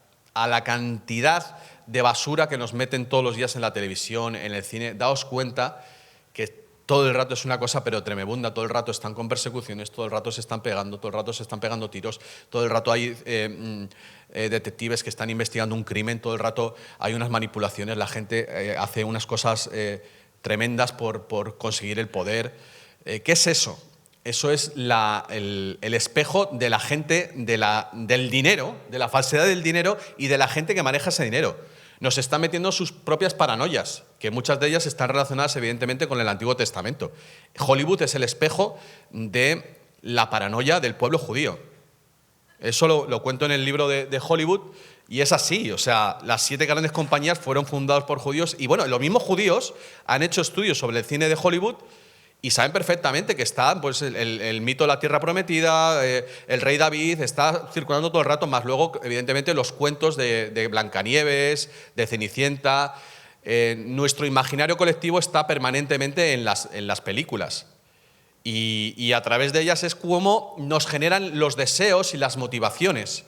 la cantidad de basura que nos meten todos los días en la televisión, en el cine. Daos cuenta que todo el rato es una cosa pero tremebunda, todo el rato están con persecuciones, todo el rato se están pegando, todo el rato se están pegando tiros, todo el rato hay detectives que están investigando un crimen, todo el rato hay unas manipulaciones, la gente hace unas cosas tremendas por conseguir el poder. ¿Qué es eso? Eso es el espejo de la gente, del dinero, de la falsedad del dinero y de la gente que maneja ese dinero. Nos está metiendo sus propias paranoias, que muchas de ellas están relacionadas evidentemente con el Antiguo Testamento. Hollywood es el espejo de la paranoia del pueblo judío. Eso lo cuento en el libro de Hollywood y es así. O sea, las 7 grandes compañías fueron fundadas por judíos y bueno, los mismos judíos han hecho estudios sobre el cine de Hollywood y saben perfectamente que está pues, el mito de la tierra prometida, el rey David, está circulando todo el rato, más luego, evidentemente, los cuentos de Blancanieves, de Cenicienta. Nuestro imaginario colectivo está permanentemente en las películas. Y a través de ellas es como nos generan los deseos y las motivaciones.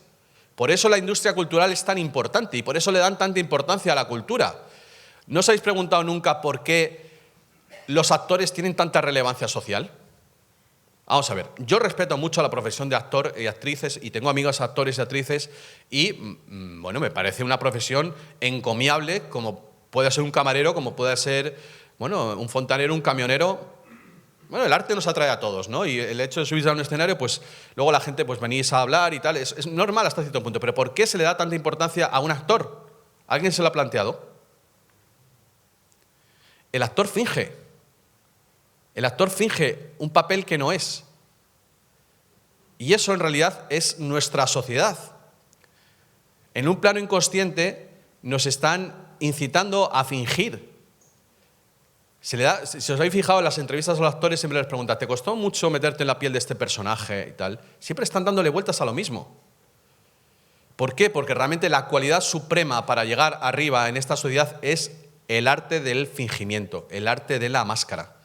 Por eso la industria cultural es tan importante y por eso le dan tanta importancia a la cultura. ¿No os habéis preguntado nunca por qué los actores tienen tanta relevancia social? Vamos a ver, yo respeto mucho a la profesión de actor y actrices y tengo amigos actores y actrices y, bueno, me parece una profesión encomiable, como puede ser un camarero, como puede ser, bueno, un fontanero, un camionero. Bueno, el arte nos atrae a todos, ¿no? Y el hecho de subirse a un escenario, pues luego la gente pues venís a hablar y tal, es normal hasta cierto punto. Pero ¿por qué se le da tanta importancia a un actor? ¿Alguien se lo ha planteado? El actor finge. El actor finge un papel que no es. Y eso en realidad es nuestra sociedad. En un plano inconsciente nos están incitando a fingir. Si os habéis fijado en las entrevistas a los actores, siempre les preguntan, ¿te costó mucho meterte en la piel de este personaje y tal? Siempre están dándole vueltas a lo mismo. ¿Por qué? Porque realmente la cualidad suprema para llegar arriba en esta sociedad es el arte del fingimiento, el arte de la máscara.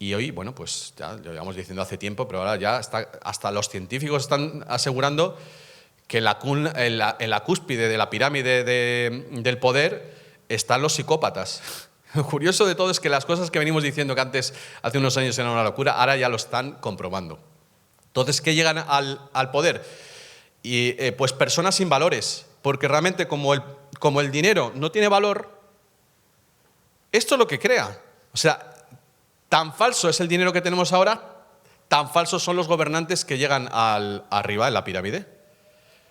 Y hoy, bueno, pues ya lo llevamos diciendo hace tiempo, pero ahora ya hasta los científicos están asegurando que en la cúspide de la pirámide del poder están los psicópatas. Lo curioso de todo es que las cosas que venimos diciendo que antes, hace unos años, eran una locura, ahora ya lo están comprobando. Entonces, ¿qué llegan al poder? Y pues personas sin valores, porque realmente como el dinero no tiene valor, esto es lo que crea. O sea, tan falso es el dinero que tenemos ahora, tan falsos son los gobernantes que llegan arriba en la pirámide.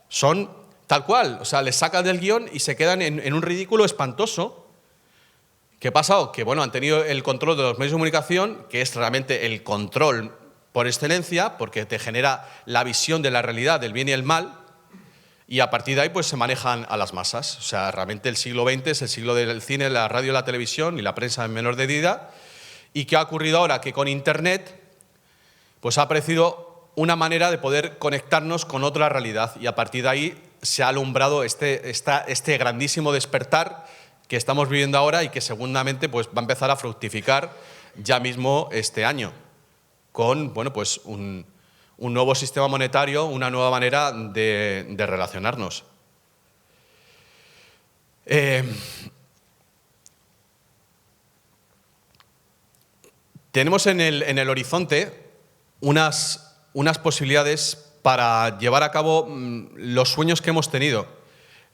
Son tal cual, o sea, les sacan del guión y se quedan en un ridículo espantoso. ¿Qué ha pasado? Que bueno, han tenido el control de los medios de comunicación, que es realmente el control por excelencia, porque te genera la visión de la realidad, del bien y el mal, y a partir de ahí pues se manejan a las masas. O sea, realmente el siglo XX es el siglo del cine, la radio, la televisión y la prensa en menor medida. ¿Y qué ha ocurrido ahora? Que con Internet pues ha aparecido una manera de poder conectarnos con otra realidad y a partir de ahí se ha alumbrado este grandísimo despertar que estamos viviendo ahora y que seguramente pues, va a empezar a fructificar ya mismo este año con bueno, pues un nuevo sistema monetario, una nueva manera de relacionarnos. Tenemos en el horizonte unas posibilidades para llevar a cabo los sueños que hemos tenido.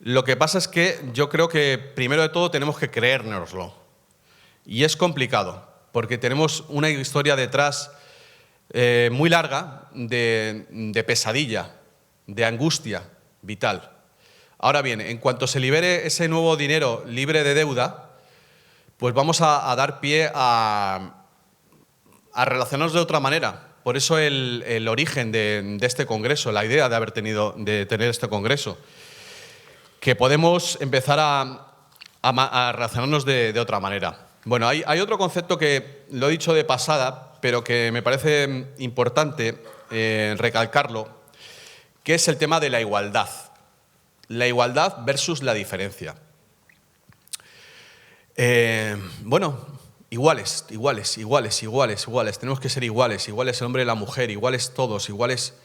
Lo que pasa es que yo creo que primero de todo tenemos que creérnoslo. Y es complicado, porque tenemos una historia detrás muy larga de pesadilla, de angustia vital. Ahora bien, en cuanto se libere ese nuevo dinero libre de deuda, pues vamos a dar pie a relacionarnos de otra manera. Por eso el origen de este congreso, la idea de tener este congreso, que podemos empezar a relacionarnos de otra manera. Bueno, hay otro concepto que lo he dicho de pasada, pero que me parece importante recalcarlo, que es el tema de la igualdad. La igualdad versus la diferencia. Bueno, iguales. Tenemos que ser iguales el hombre y la mujer, iguales todos, iguales.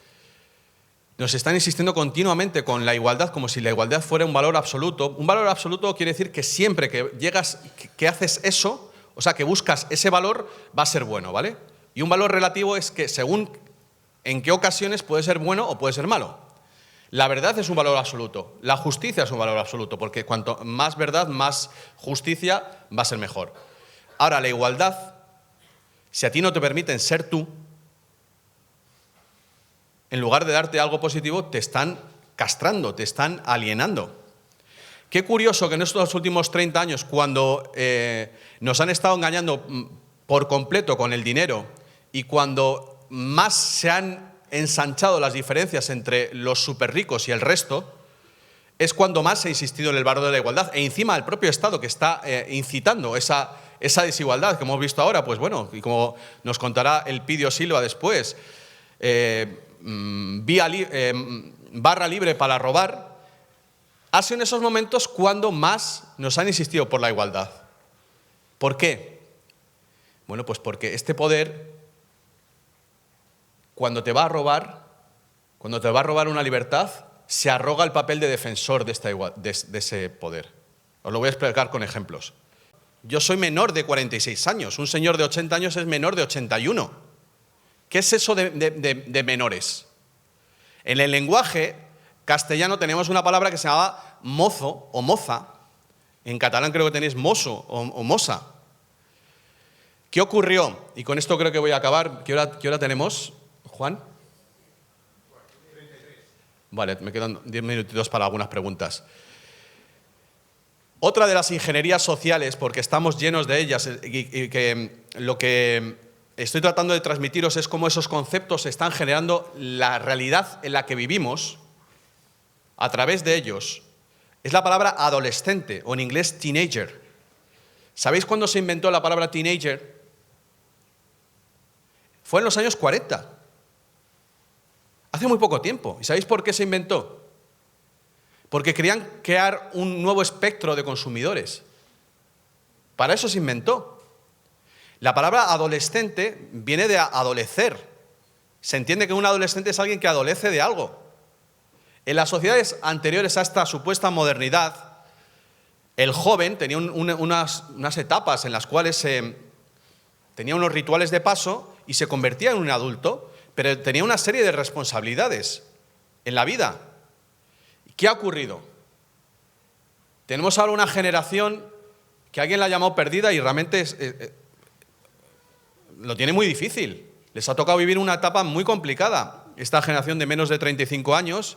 Nos están insistiendo continuamente con la igualdad, como si la igualdad fuera un valor absoluto. Un valor absoluto quiere decir que siempre que llegas, que haces eso, o sea, que buscas ese valor, va a ser bueno, ¿vale? Y un valor relativo es que según en qué ocasiones puede ser bueno o puede ser malo. La verdad es un valor absoluto, la justicia es un valor absoluto, porque cuanto más verdad, más justicia va a ser mejor. Ahora, la igualdad, si a ti no te permiten ser tú, en lugar de darte algo positivo, te están castrando, te están alienando. Qué curioso que en estos últimos 30 años, cuando nos han estado engañando por completo con el dinero y cuando más se han ensanchado las diferencias entre los superricos y el resto, es cuando más se ha insistido en el valor de la igualdad. E encima el propio Estado que está incitando esa desigualdad que hemos visto ahora, pues bueno, y como nos contará Elpidio Silva después, barra libre para robar, ha sido en esos momentos cuando más nos han insistido por la igualdad. ¿Por qué? Bueno, pues porque este poder, cuando te va a robar una libertad, se arroga el papel de defensor de ese poder. Os lo voy a explicar con ejemplos. Yo soy menor de 46 años, un señor de 80 años es menor de 81. ¿Qué es eso de menores? En el lenguaje castellano tenemos una palabra que se llama mozo o moza. En catalán creo que tenéis mozo o moza. ¿Qué ocurrió? Y con esto creo que voy a acabar. ¿Qué hora tenemos, Juan? 33. Vale, me quedan 10 minutitos para algunas preguntas. Otra de las ingenierías sociales, porque estamos llenos de ellas, y que lo que estoy tratando de transmitiros es cómo esos conceptos están generando la realidad en la que vivimos a través de ellos, es la palabra adolescente, o en inglés teenager. ¿Sabéis cuándo se inventó la palabra teenager? Fue en los años 40. Hace muy poco tiempo. ¿Y sabéis por qué se inventó? Porque querían crear un nuevo espectro de consumidores. Para eso se inventó. La palabra adolescente viene de adolecer. Se entiende que un adolescente es alguien que adolece de algo. En las sociedades anteriores a esta supuesta modernidad, el joven tenía unas etapas en las cuales tenía unos rituales de paso y se convertía en un adulto, pero tenía una serie de responsabilidades en la vida. ¿Qué ha ocurrido? Tenemos ahora una generación que alguien la ha llamado perdida y realmente lo tiene muy difícil. Les ha tocado vivir una etapa muy complicada. Esta generación de menos de 35 años,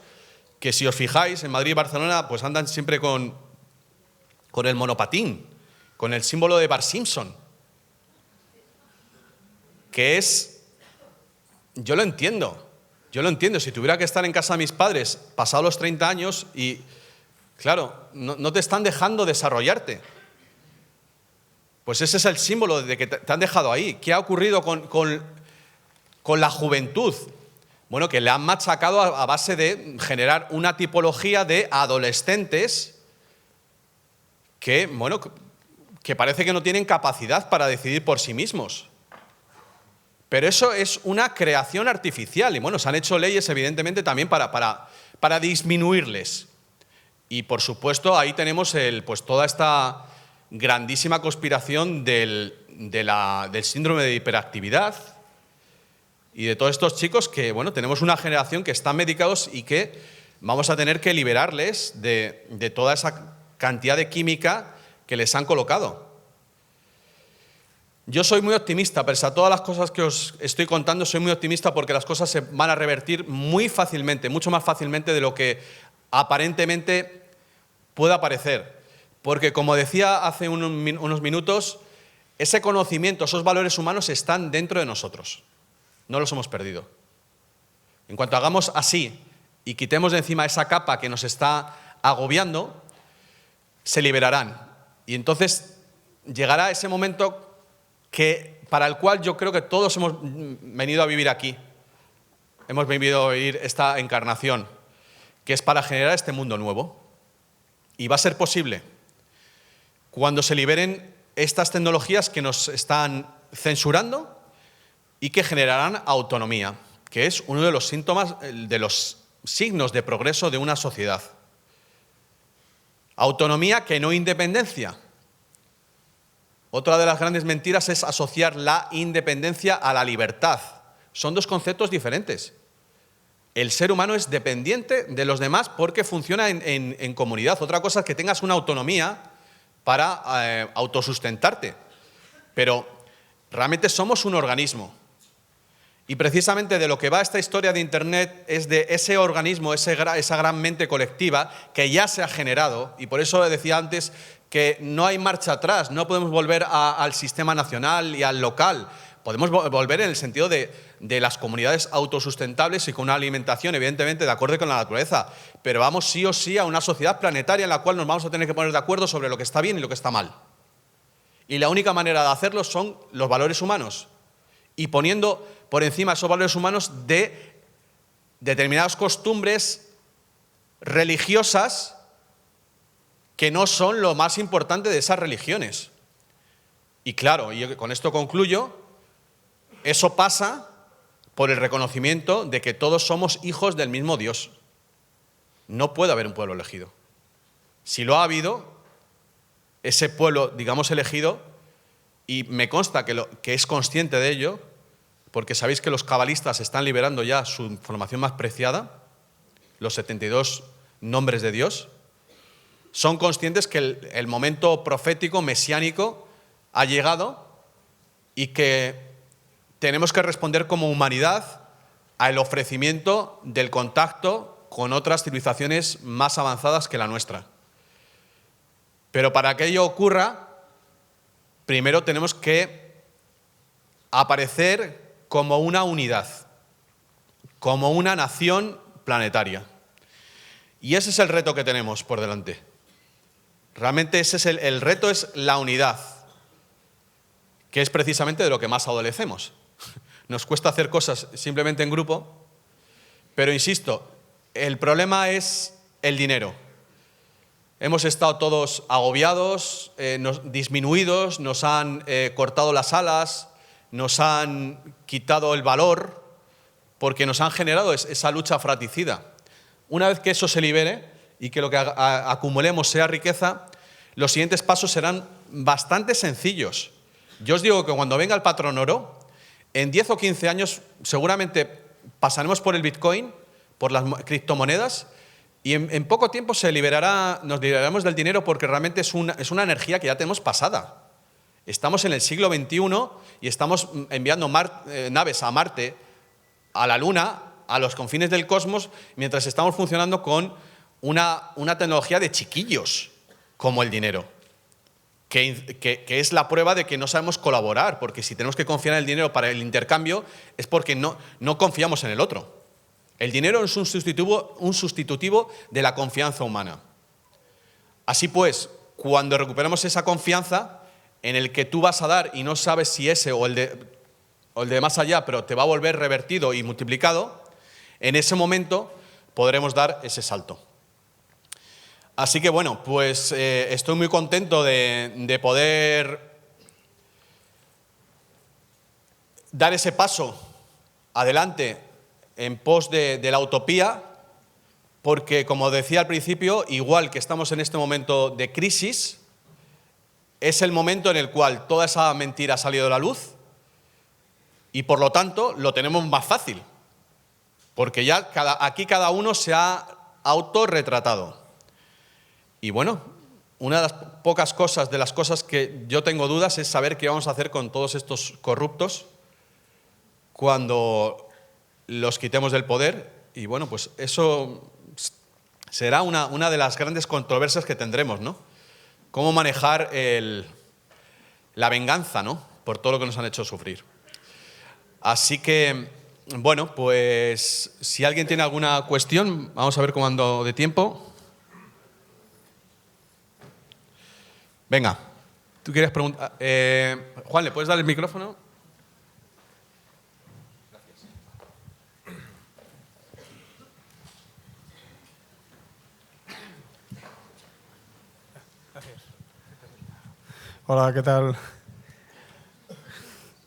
que si os fijáis, en Madrid y Barcelona, pues andan siempre con el monopatín, con el símbolo de Bart Simpson, que es... Yo lo entiendo. Si tuviera que estar en casa de mis padres pasados los 30 años y, claro, no te están dejando desarrollarte. Pues ese es el símbolo de que te han dejado ahí. ¿Qué ha ocurrido con la juventud? Bueno, que le han machacado a base de generar una tipología de adolescentes que, bueno, que parece que no tienen capacidad para decidir por sí mismos. Pero eso es una creación artificial y, bueno, se han hecho leyes, evidentemente, también para disminuirles. Y, por supuesto, ahí tenemos pues toda esta grandísima conspiración del síndrome de hiperactividad y de todos estos chicos que, bueno, tenemos una generación que están medicados y que vamos a tener que liberarles de toda esa cantidad de química que les han colocado. Yo soy muy optimista, pese a todas las cosas que os estoy contando, soy muy optimista porque las cosas se van a revertir muy fácilmente, mucho más fácilmente de lo que aparentemente pueda parecer. Porque, como decía hace unos minutos, ese conocimiento, esos valores humanos están dentro de nosotros. No los hemos perdido. En cuanto hagamos así y quitemos de encima esa capa que nos está agobiando, se liberarán. Y entonces llegará ese momento para el cual yo creo que todos hemos venido a vivir aquí. Hemos venido a vivir esta encarnación, que es para generar este mundo nuevo. Y va a ser posible cuando se liberen estas tecnologías que nos están censurando y que generarán autonomía, que es uno de los síntomas, de los signos de progreso de una sociedad. Autonomía que no independencia. Otra de las grandes mentiras es asociar la independencia a la libertad. Son dos conceptos diferentes. El ser humano es dependiente de los demás porque funciona en comunidad. Otra cosa es que tengas una autonomía para autosustentarte. Pero realmente somos un organismo. Y precisamente de lo que va esta historia de Internet es de ese organismo, esa gran mente colectiva que ya se ha generado. Y por eso decía antes que no hay marcha atrás, no podemos volver al sistema nacional y al local. Podemos volver en el sentido de las comunidades autosustentables y con una alimentación, evidentemente, de acuerdo con la naturaleza. Pero vamos sí o sí a una sociedad planetaria en la cual nos vamos a tener que poner de acuerdo sobre lo que está bien y lo que está mal. Y la única manera de hacerlo son los valores humanos. Y poniendo por encima esos valores humanos de determinadas costumbres religiosas que no son lo más importante de esas religiones. Y claro, y con esto concluyo, eso pasa por el reconocimiento de que todos somos hijos del mismo Dios. no puede haber un pueblo elegido. Si lo ha habido, ese pueblo, digamos, elegido, y me consta que es consciente de ello, porque sabéis que los cabalistas están liberando ya su información más preciada, los 72 nombres de Dios, son conscientes que el momento profético, mesiánico, ha llegado y que tenemos que responder como humanidad al ofrecimiento del contacto con otras civilizaciones más avanzadas que la nuestra. Pero para que ello ocurra, primero tenemos que aparecer como una unidad, como una nación planetaria. Y ese es el reto que tenemos por delante. Realmente ese es el reto, es la unidad, que es precisamente de lo que más adolecemos. Nos cuesta hacer cosas simplemente en grupo, pero insisto, el problema es el dinero. Hemos estado todos agobiados, disminuidos, nos han cortado las alas, nos han quitado el valor, porque nos han generado esa lucha fratricida. Una vez que eso se libere y que lo que acumulemos sea riqueza, los siguientes pasos serán bastante sencillos. Yo os digo que cuando venga el patrón oro, en 10 o 15 años seguramente pasaremos por el Bitcoin, por las criptomonedas, y en poco tiempo nos liberaremos del dinero, porque realmente es una energía que ya tenemos pasada. Estamos en el siglo XXI y estamos enviando naves a Marte, a la Luna, a los confines del cosmos, mientras estamos funcionando con una tecnología de chiquillos, como el dinero, que es la prueba de que no sabemos colaborar, porque si tenemos que confiar en el dinero para el intercambio es porque no confiamos en el otro. El dinero es un sustitutivo de la confianza humana. Así pues, cuando recuperemos esa confianza en el que tú vas a dar y no sabes si ese o el de más allá, pero te va a volver revertido y multiplicado, en ese momento podremos dar ese salto. Así que bueno, pues estoy muy contento de poder dar ese paso adelante en pos de la utopía, porque como decía al principio, igual que estamos en este momento de crisis, es el momento en el cual toda esa mentira ha salido a la luz y por lo tanto lo tenemos más fácil, porque ya aquí cada uno se ha autorretratado. Y bueno, una de las pocas cosas, de las cosas que yo tengo dudas, es saber qué vamos a hacer con todos estos corruptos cuando los quitemos del poder. Y bueno, pues eso será una de las grandes controversias que tendremos, ¿no? Cómo manejar la venganza, ¿no?, por todo lo que nos han hecho sufrir. Así que, bueno, pues si alguien tiene alguna cuestión, vamos a ver cómo ando de tiempo. Venga, tú quieres preguntar. Juan, ¿le puedes dar el micrófono? Gracias. Hola, ¿qué tal?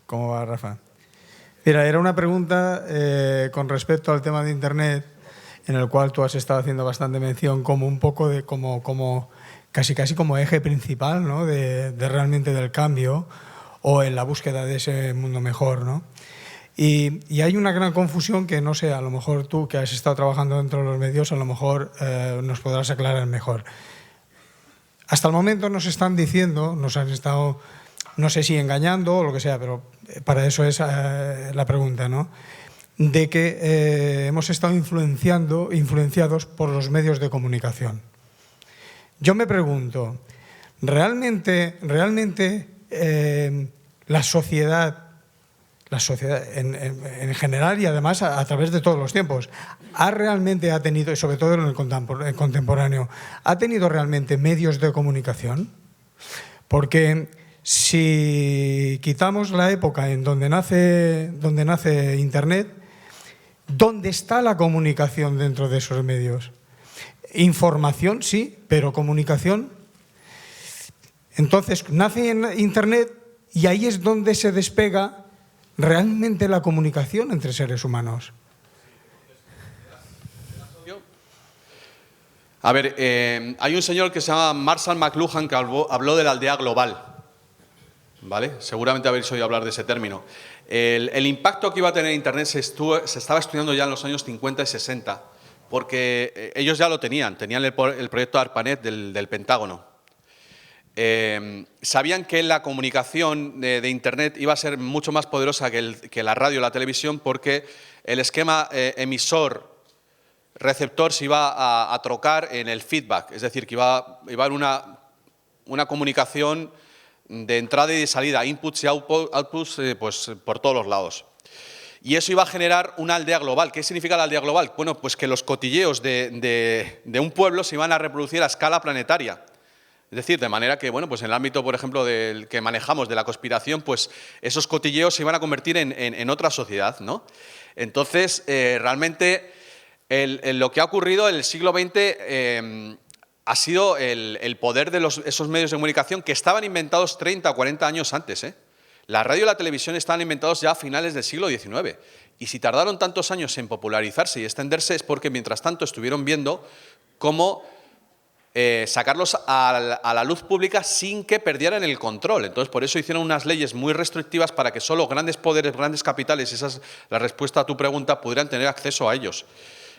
¿Cómo va, Rafa? Mira, era una pregunta con respecto al tema de Internet, en el cual tú has estado haciendo bastante mención, como un poco de casi como eje principal, ¿no?, de realmente del cambio o en la búsqueda de ese mundo mejor, ¿no? Y hay una gran confusión que, no sé, a lo mejor tú que has estado trabajando dentro de los medios, a lo mejor nos podrás aclarar mejor. Hasta el momento nos están diciendo, nos han estado, no sé si engañando o lo que sea, pero para eso es la pregunta, ¿no?, de que hemos estado influenciados por los medios de comunicación. Yo me pregunto, ¿realmente la sociedad en general y además a través de todos los tiempos, realmente ha tenido, y sobre todo en el contemporáneo, ha tenido realmente medios de comunicación? Porque si quitamos la época en donde nace Internet, ¿dónde está la comunicación dentro de esos medios? Información, sí, pero comunicación. Entonces, nace en Internet y ahí es donde se despega realmente la comunicación entre seres humanos. A ver, hay un señor que se llama Marshall McLuhan que habló de la aldea global. ¿Vale? Seguramente habéis oído hablar de ese término. El impacto que iba a tener Internet se estaba estudiando ya en los años 50 y 60, porque ellos ya lo tenían el proyecto ARPANET del Pentágono. Sabían que la comunicación de Internet iba a ser mucho más poderosa que la radio y la televisión, porque el esquema emisor-receptor se iba a trocar en el feedback, es decir, que iba a haber una comunicación de entrada y de salida, inputs y outputs pues, por todos los lados. Y eso iba a generar una aldea global. ¿Qué significa la aldea global? Bueno, pues que los cotilleos de un pueblo se iban a reproducir a escala planetaria. Es decir, de manera que, bueno, pues en el ámbito, por ejemplo, del que manejamos de la conspiración, pues esos cotilleos se iban a convertir en otra sociedad, ¿no? Entonces, realmente, lo que ha ocurrido en el siglo XX ha sido el poder de esos medios de comunicación que estaban inventados 30 o 40 años antes, ¿eh? La radio y la televisión estaban inventados ya a finales del siglo XIX. Y si tardaron tantos años en popularizarse y extenderse es porque, mientras tanto, estuvieron viendo cómo sacarlos a la luz pública sin que perdieran el control. Entonces, por eso hicieron unas leyes muy restrictivas para que solo grandes poderes, grandes capitales, esa es la respuesta a tu pregunta, pudieran tener acceso a ellos.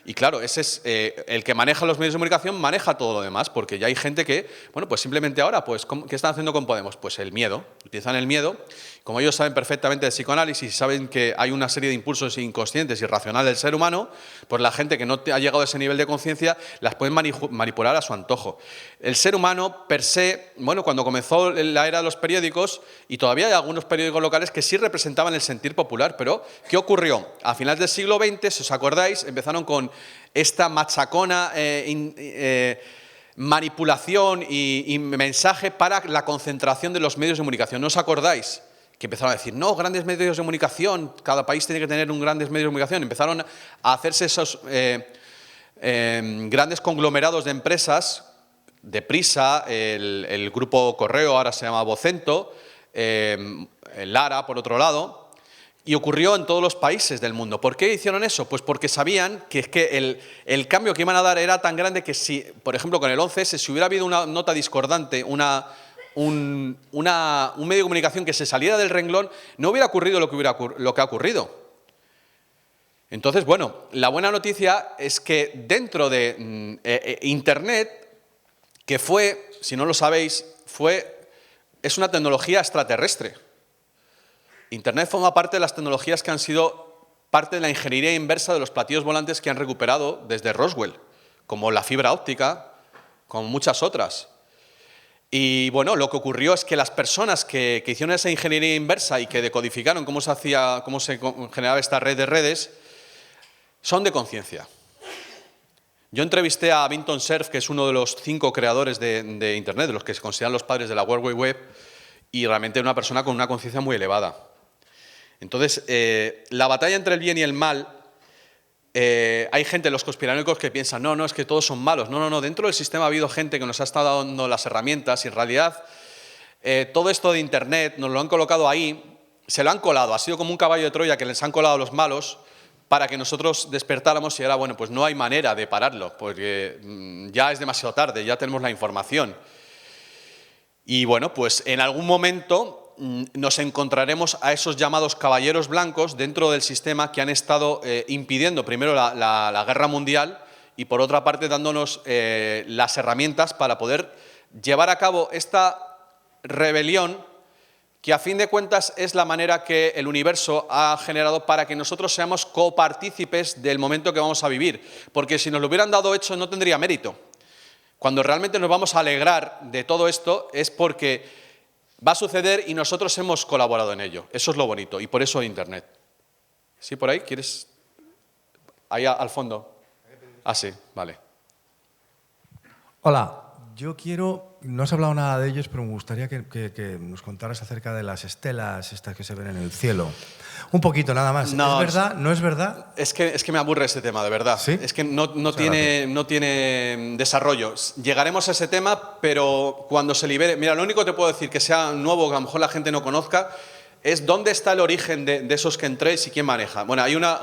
Y claro, ese es el que maneja los medios de comunicación, maneja todo lo demás, porque ya hay gente que, bueno, pues simplemente ahora, pues, ¿qué están haciendo con Podemos? Pues el miedo, utilizan el miedo. Como ellos saben perfectamente de psicoanálisis y saben que hay una serie de impulsos inconscientes y irracionales del ser humano, pues la gente que no ha llegado a ese nivel de conciencia las pueden manipular a su antojo. El ser humano, per se, bueno, cuando comenzó la era de los periódicos, y todavía hay algunos periódicos locales que sí representaban el sentir popular, pero ¿qué ocurrió? A finales del siglo XX, si os acordáis, empezaron con esta machacona manipulación y mensaje para la concentración de los medios de comunicación. ¿No os acordáis? Que empezaron a decir, no, grandes medios de comunicación, cada país tiene que tener un grandes medios de comunicación. Empezaron a hacerse esos grandes conglomerados de empresas, Deprisa, el grupo Correo, ahora se llama Vocento, Lara, por otro lado, y ocurrió en todos los países del mundo. ¿Por qué hicieron eso? Pues porque sabían que el cambio que iban a dar era tan grande que si, por ejemplo, con el 11S, si hubiera habido una nota discordante, un medio de comunicación que se saliera del renglón, no hubiera ocurrido lo que ha ocurrido. Entonces, bueno, la buena noticia es que dentro de Internet, que fue, si no lo sabéis, es una tecnología extraterrestre. Internet forma parte de las tecnologías que han sido parte de la ingeniería inversa de los platillos volantes que han recuperado desde Roswell, como la fibra óptica, como muchas otras. Y bueno, lo que ocurrió es que las personas que hicieron esa ingeniería inversa y que decodificaron cómo se generaba esta red de redes, son de conciencia. Yo entrevisté a Vinton Cerf, que es uno de los 5 creadores de Internet, de los que se consideran los padres de la World Wide Web, y realmente una persona con una conciencia muy elevada. Entonces, la batalla entre el bien y el mal, hay gente, los conspiranoicos, que piensan, no, es que todos son malos. No, dentro del sistema ha habido gente que nos ha estado dando las herramientas y en realidad todo esto de Internet nos lo han colocado ahí, se lo han colado, ha sido como un caballo de Troya que les han colado los malos para que nosotros despertáramos y ahora, bueno, pues no hay manera de pararlo, porque ya es demasiado tarde, ya tenemos la información. Y bueno, pues en algún momento nos encontraremos a esos llamados caballeros blancos dentro del sistema que han estado impidiendo primero la guerra mundial y por otra parte dándonos las herramientas para poder llevar a cabo esta rebelión que a fin de cuentas es la manera que el universo ha generado para que nosotros seamos copartícipes del momento que vamos a vivir. Porque si nos lo hubieran dado hecho no tendría mérito. Cuando realmente nos vamos a alegrar de todo esto es porque va a suceder y nosotros hemos colaborado en ello. Eso es lo bonito y por eso Internet. ¿Sí, por ahí? ¿Quieres? Ahí al fondo. Ah, sí, vale. Hola. Yo no has hablado nada de ellos, pero me gustaría que nos contaras acerca de las estelas estas que se ven en el cielo. Un poquito, nada más. No, ¿Es verdad? ¿No es verdad? Es que me aburre este tema, de verdad. ¿Sí? Es que no tiene desarrollo. Llegaremos a ese tema, pero cuando se libere... Mira, lo único que te puedo decir que sea nuevo, que a lo mejor la gente no conozca, es dónde está el origen de esos que entréis y quién maneja. Bueno, hay una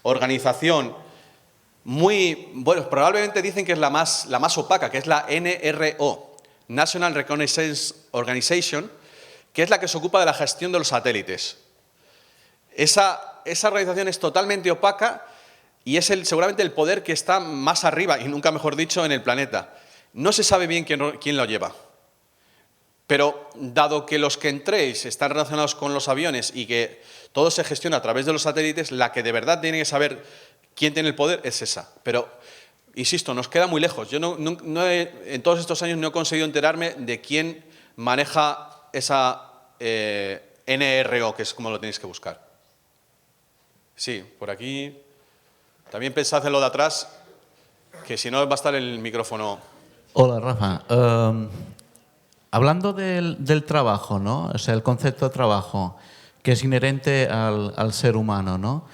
organización bueno, probablemente dicen que es la más opaca, que es la NRO, National Reconnaissance Organization, que es la que se ocupa de la gestión de los satélites. Esa organización es totalmente opaca y es seguramente el poder que está más arriba, y nunca mejor dicho, en el planeta. No se sabe bien quién lo lleva. Pero dado que los que entréis están relacionados con los aviones y que todo se gestiona a través de los satélites, la que de verdad tiene que saber quién tiene el poder es esa. Pero, insisto, nos queda muy lejos. Yo en todos estos años no he conseguido enterarme de quién maneja esa NRO, que es como lo tenéis que buscar. Sí, por aquí. También pensad en lo de atrás, que si no va a estar el micrófono. Hola, Rafa. Hablando del trabajo, ¿no? O sea, el concepto de trabajo, que es inherente al ser humano, ¿no?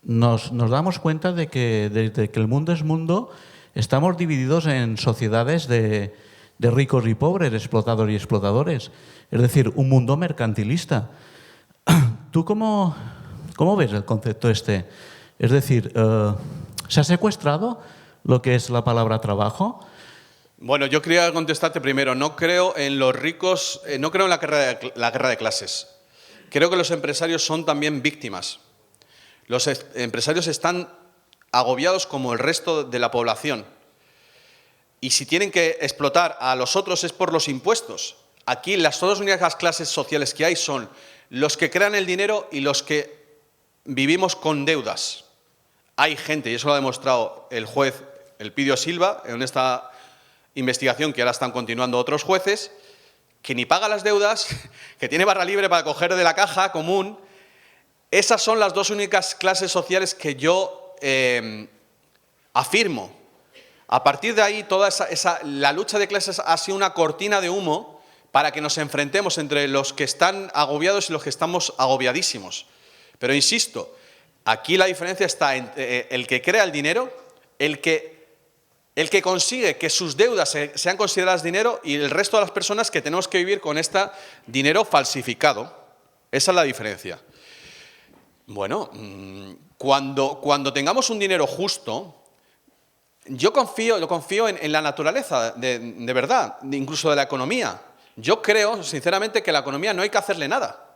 Nos damos cuenta de que desde que el mundo es mundo, estamos divididos en sociedades de ricos y pobres, explotadores y explotadores. Es decir, un mundo mercantilista. ¿Tú cómo ves el concepto este? Es decir, ¿se ha secuestrado lo que es la palabra trabajo? Bueno, yo quería contestarte primero. No creo en los ricos, no creo en la guerra de clases. Creo que los empresarios son también víctimas. Los empresarios están agobiados como el resto de la población. Y si tienen que explotar a los otros es por los impuestos. Aquí las dos únicas clases sociales que hay son los que crean el dinero y los que vivimos con deudas. Hay gente, y eso lo ha demostrado el juez Elpidio Silva en esta investigación que ahora están continuando otros jueces, que ni paga las deudas, que tiene barra libre para coger de la caja común. Esas son las dos únicas clases sociales que yo afirmo. A partir de ahí, la lucha de clases ha sido una cortina de humo para que nos enfrentemos entre los que están agobiados y los que estamos agobiadísimos. Pero insisto, aquí la diferencia está entre el que crea el dinero, el que consigue que sus deudas sean consideradas dinero y el resto de las personas que tenemos que vivir con este dinero falsificado. Esa es la diferencia. Bueno, cuando tengamos un dinero justo, yo confío en la naturaleza, de verdad, incluso de la economía. Yo creo, sinceramente, que la economía no hay que hacerle nada.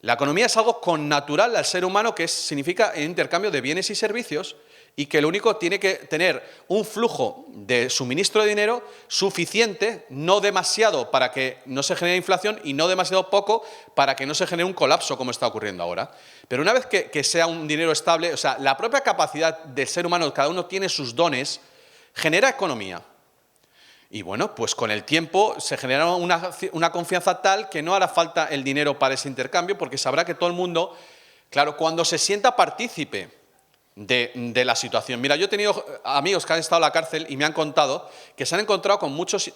La economía es algo connatural al ser humano, que significa el intercambio de bienes y servicios, y que lo único tiene que tener un flujo de suministro de dinero suficiente, no demasiado para que no se genere inflación y no demasiado poco para que no se genere un colapso como está ocurriendo ahora. Pero una vez que sea un dinero estable, o sea, la propia capacidad del ser humano, cada uno tiene sus dones, genera economía. Y bueno, pues con el tiempo se genera una confianza tal que no hará falta el dinero para ese intercambio, porque sabrá que todo el mundo, claro, cuando se sienta partícipe de la situación. Mira, yo he tenido amigos que han estado en la cárcel y me han contado que se han encontrado con muchas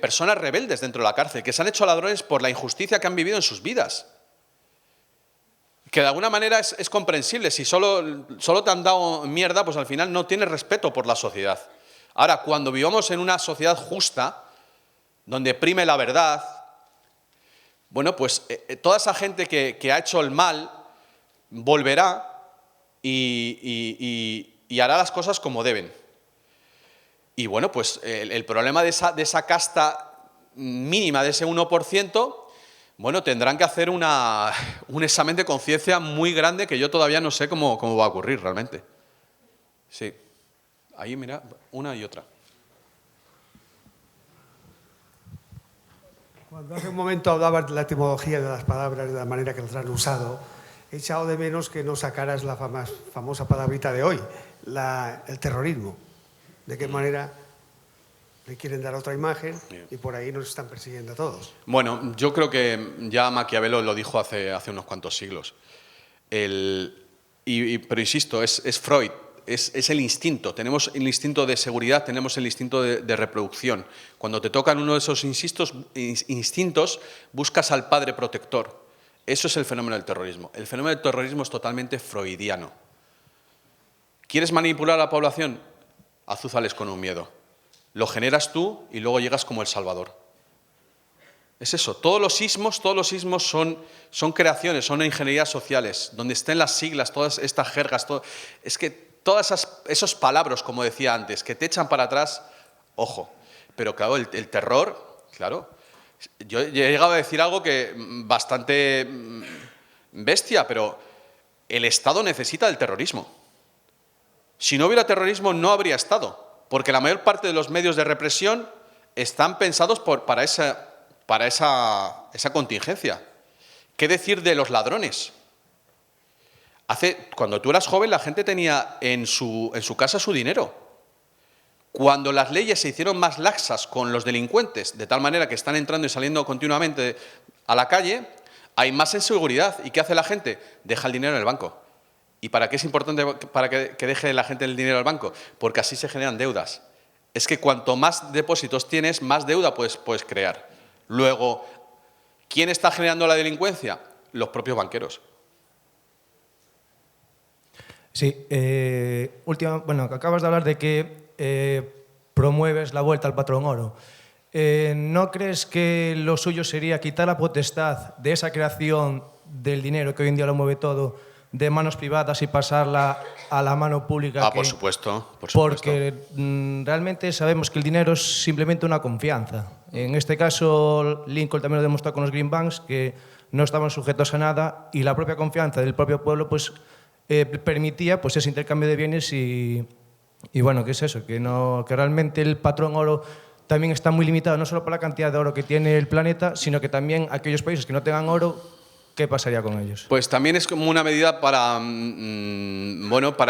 personas rebeldes dentro de la cárcel, que se han hecho ladrones por la injusticia que han vivido en sus vidas. Que de alguna manera es comprensible. Si solo te han dado mierda, pues al final no tienes respeto por la sociedad. Ahora, cuando vivamos en una sociedad justa, donde prime la verdad, bueno, pues toda esa gente que ha hecho el mal volverá y hará las cosas como deben. Y bueno, pues el problema de esa casta mínima, de ese 1%, bueno, tendrán que hacer un examen de conciencia muy grande que yo todavía no sé cómo va a ocurrir realmente. Sí. Ahí, mira, una y otra. Cuando hace un momento hablabas de la etimología de las palabras, de la manera que las han usado, he echado de menos que no sacaras la famosa palabrita de hoy, el terrorismo. ¿De qué manera le quieren dar otra imagen y por ahí nos están persiguiendo a todos? Bueno, yo creo que ya Maquiavelo lo dijo hace unos cuantos siglos. Pero insisto, es Freud. Es el instinto. Tenemos el instinto de seguridad, tenemos el instinto de reproducción. Cuando te tocan uno de esos instintos, buscas al padre protector. Eso es el fenómeno del terrorismo. El fenómeno del terrorismo es totalmente freudiano. ¿Quieres manipular a la población? Azúzales con un miedo. Lo generas tú y luego llegas como el salvador. Es eso, todos los sismos son creaciones, son ingenierías sociales, donde estén las siglas, todas estas jergas, es que todas esos palabras, como decía antes, que te echan para atrás, ojo. Pero claro, el terror, claro, yo he llegado a decir algo que bastante bestia, pero el Estado necesita del terrorismo. Si no hubiera terrorismo, no habría Estado, porque la mayor parte de los medios de represión están pensados para esa contingencia. ¿Qué decir de los ladrones? Cuando tú eras joven, la gente tenía en su casa su dinero. Cuando las leyes se hicieron más laxas con los delincuentes, de tal manera que están entrando y saliendo continuamente a la calle, hay más inseguridad. ¿Y qué hace la gente? Deja el dinero en el banco. ¿Y para qué es importante para que deje la gente el dinero en el banco? Porque así se generan deudas. Es que cuanto más depósitos tienes, más deuda puedes crear. Luego, ¿quién está generando la delincuencia? Los propios banqueros. Sí, bueno, acabas de hablar de que promueves la vuelta al patrón oro. ¿No crees que lo suyo sería quitar la potestad de esa creación del dinero que hoy en día lo mueve todo de manos privadas y pasarla a la mano pública? Por supuesto. Porque realmente sabemos que el dinero es simplemente una confianza. En este caso, Lincoln también lo demostró con los greenbacks, que no estaban sujetos a nada y la propia confianza del propio pueblo pues permitía pues ese intercambio de bienes y bueno, ¿qué es eso? Que realmente el patrón oro también está muy limitado, no solo por la cantidad de oro que tiene el planeta, sino que también aquellos países que no tengan oro, ¿qué pasaría con ellos? Pues también es como una medida para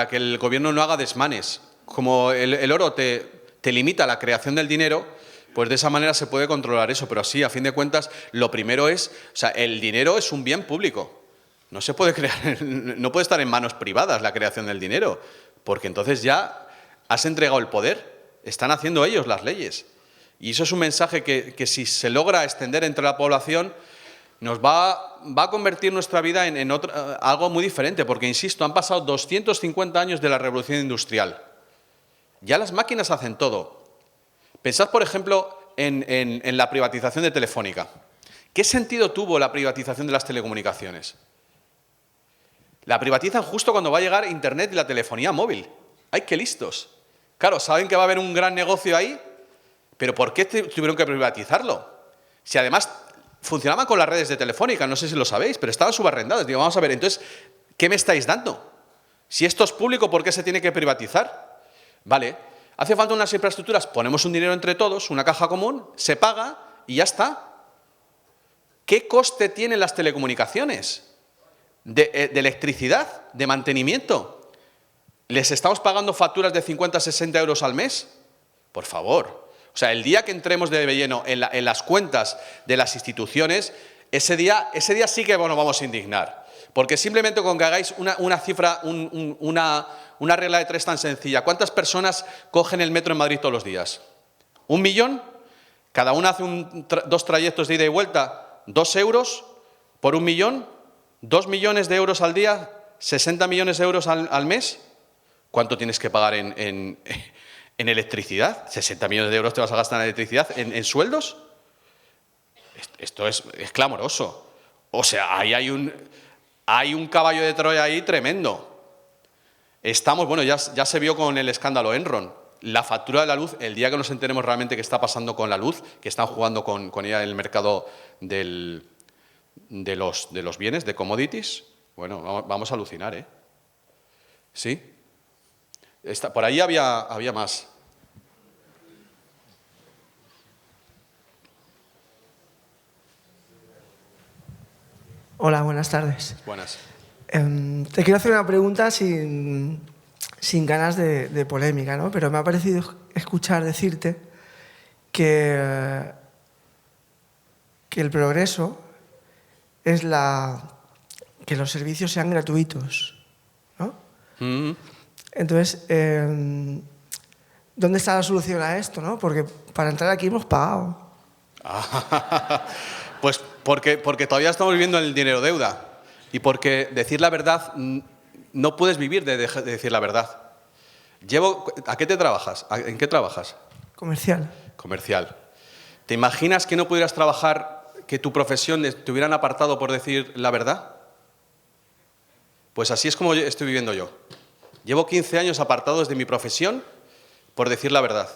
que el gobierno no haga desmanes. Como el oro te limita la creación del dinero, pues de esa manera se puede controlar eso. Pero sí, a fin de cuentas, lo primero es, el dinero es un bien público. No se puede no puede estar en manos privadas la creación del dinero, porque entonces ya has entregado el poder. Están haciendo ellos las leyes. Y eso es un mensaje que si se logra extender entre la población, nos va a convertir nuestra vida en algo muy diferente, porque, insisto, han pasado 250 años de la revolución industrial. Ya las máquinas hacen todo. Pensad, por ejemplo, en la privatización de Telefónica. ¿Qué sentido tuvo la privatización de las telecomunicaciones? La privatizan justo cuando va a llegar Internet y la telefonía móvil. ¡Ay, qué listos! Claro, saben que va a haber un gran negocio ahí, pero ¿por qué tuvieron que privatizarlo? Si además funcionaban con las redes de Telefónica, no sé si lo sabéis, pero estaban subarrendadas. Digo, vamos a ver, entonces, ¿qué me estáis dando? Si esto es público, ¿por qué se tiene que privatizar? Vale, hace falta unas infraestructuras, ponemos un dinero entre todos, una caja común, se paga y ya está. ¿Qué coste tienen las telecomunicaciones? De electricidad, de mantenimiento. ¿Les estamos pagando facturas de 50 a 60 euros al mes? Por favor. O sea, el día que entremos de lleno en las cuentas de las instituciones, ese día sí que vamos a indignar. Porque simplemente con que hagáis una cifra, una regla de tres tan sencilla, ¿cuántas personas cogen el metro en Madrid todos los días? ¿1 millón? Cada una hace 2 trayectos de ida y vuelta, 2 euros por 1 millón, 2 millones de euros al día, 60 millones de euros al mes. ¿Cuánto tienes que pagar en electricidad? ¿60 millones de euros te vas a gastar en electricidad? ¿En sueldos? Esto es clamoroso. O sea, ahí hay un caballo de Troya ahí tremendo. Ya se vio con el escándalo Enron. La factura de la luz, el día que nos enteremos realmente qué está pasando con la luz, que están jugando con ella en el mercado de los bienes, de commodities, bueno, vamos a alucinar, ¿eh? ¿Sí? Por ahí había más. Hola, buenas tardes. Buenas. Te quiero hacer una pregunta sin ganas de polémica, ¿no? Pero me ha parecido escuchar decirte que el progreso es que los servicios sean gratuitos, ¿no? Mm. Entonces, ¿dónde está la solución a esto, no? Porque para entrar aquí hemos pagado. Pues porque todavía estamos viviendo en el dinero deuda y porque decir la verdad, no puedes vivir de decir la verdad. ¿A qué te trabajas? ¿En qué trabajas? Comercial. Comercial. ¿Te imaginas que no pudieras trabajar que tu profesión te hubieran apartado por decir la verdad? Pues así es como estoy viviendo yo. Llevo 15 años apartados de mi profesión por decir la verdad.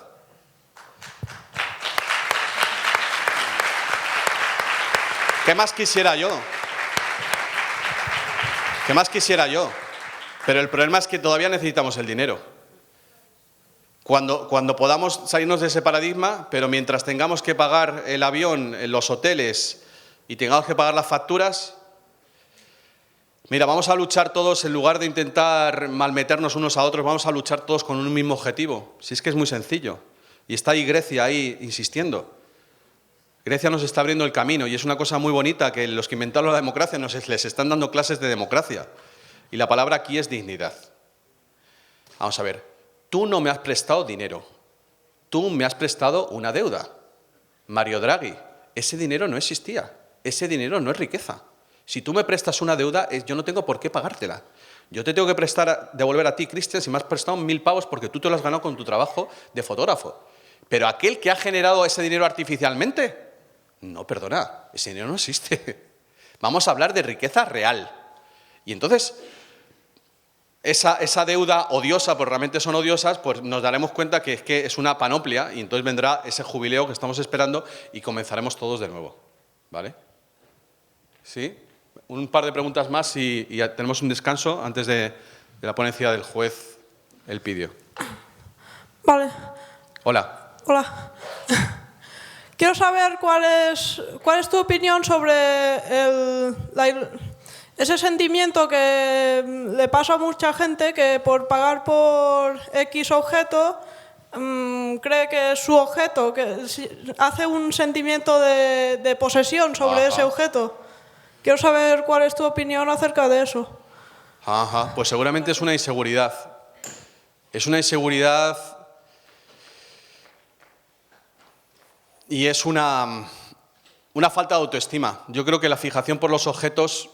¿Qué más quisiera yo? ¿Qué más quisiera yo? Pero el problema es que todavía necesitamos el dinero. Cuando podamos salirnos de ese paradigma, pero mientras tengamos que pagar el avión, los hoteles y tengamos que pagar las facturas, mira, vamos a luchar todos, en lugar de intentar malmeternos unos a otros, vamos a luchar todos con un mismo objetivo. Si es que es muy sencillo. Y está ahí Grecia ahí insistiendo. Grecia nos está abriendo el camino y es una cosa muy bonita que los que inventaron la democracia les están dando clases de democracia. Y la palabra aquí es dignidad. Vamos a ver, tú no me has prestado dinero, tú me has prestado una deuda. Mario Draghi, ese dinero no existía, ese dinero no es riqueza. Si tú me prestas una deuda, yo no tengo por qué pagártela. Yo te tengo que devolver a ti, Cristian, si me has prestado 1.000 pavos porque tú te lo has ganado con tu trabajo de fotógrafo. Pero aquel que ha generado ese dinero artificialmente, no, perdona, ese dinero no existe. Vamos a hablar de riqueza real. Y entonces, esa deuda odiosa, pues realmente son odiosas, pues nos daremos cuenta que es una panoplia y entonces vendrá ese jubileo que estamos esperando y comenzaremos todos de nuevo. ¿Vale? ¿Sí? Un par de preguntas más y tenemos un descanso antes de la ponencia del juez Elpidio. Vale. Hola. Hola. Quiero saber cuál es tu opinión sobre ese sentimiento que le pasa a mucha gente que por pagar por X objeto cree que es su objeto, que hace un sentimiento de posesión sobre ese objeto. Quiero saber cuál es tu opinión acerca de eso. Ajá, pues seguramente es una inseguridad. Es una inseguridad y es una falta de autoestima. Yo creo que la fijación por los objetos,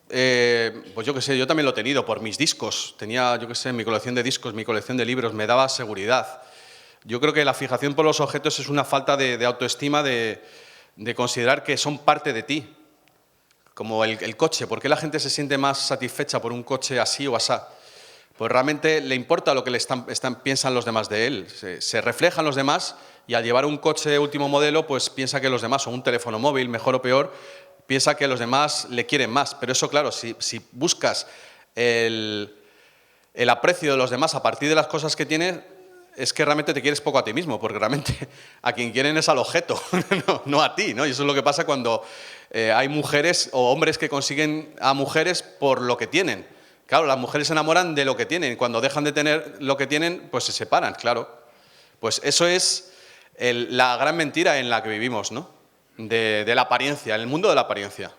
pues yo qué sé, yo también lo he tenido por mis discos. Tenía, yo qué sé, mi colección de discos, mi colección de libros, me daba seguridad. Yo creo que la fijación por los objetos es una falta de autoestima, de considerar que son parte de ti. Como el coche. ¿Por qué la gente se siente más satisfecha por un coche así o asá? Pues realmente le importa lo que piensan los demás de él. Se reflejan los demás y al llevar un coche último modelo, pues piensa que los demás, o un teléfono móvil, mejor o peor, piensa que los demás le quieren más. Pero eso, claro, si buscas el aprecio de los demás a partir de las cosas que tienes, es que realmente te quieres poco a ti mismo, porque realmente a quien quieren es al objeto, no a ti, ¿no? Y eso es lo que pasa cuando hay mujeres o hombres que consiguen a mujeres por lo que tienen. Claro, las mujeres se enamoran de lo que tienen. Cuando dejan de tener lo que tienen, pues se separan, claro. Pues eso es la gran mentira en la que vivimos, ¿no? De la apariencia, en el mundo de la apariencia.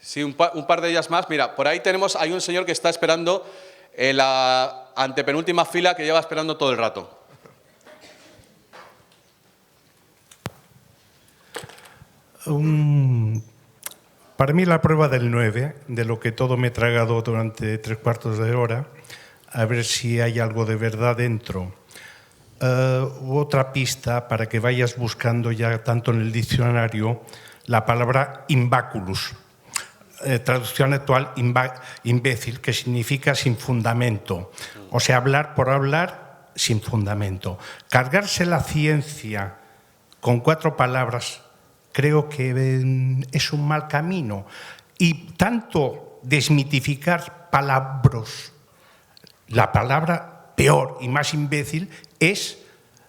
Sí, un par de ellas más. Mira, por ahí hay un señor que está esperando en la antepenúltima fila, que lleva esperando todo el rato. Para mí la prueba del 9, de lo que todo me he tragado durante 3/4 de hora, a ver si hay algo de verdad dentro. Otra pista para que vayas buscando ya tanto en el diccionario la palabra imbaculus, traducción actual imbécil, que significa sin fundamento, o sea, hablar por hablar sin fundamento. Cargarse la ciencia con 4 palabras creo que es un mal camino. Y tanto desmitificar palabras, la palabra peor y más imbécil es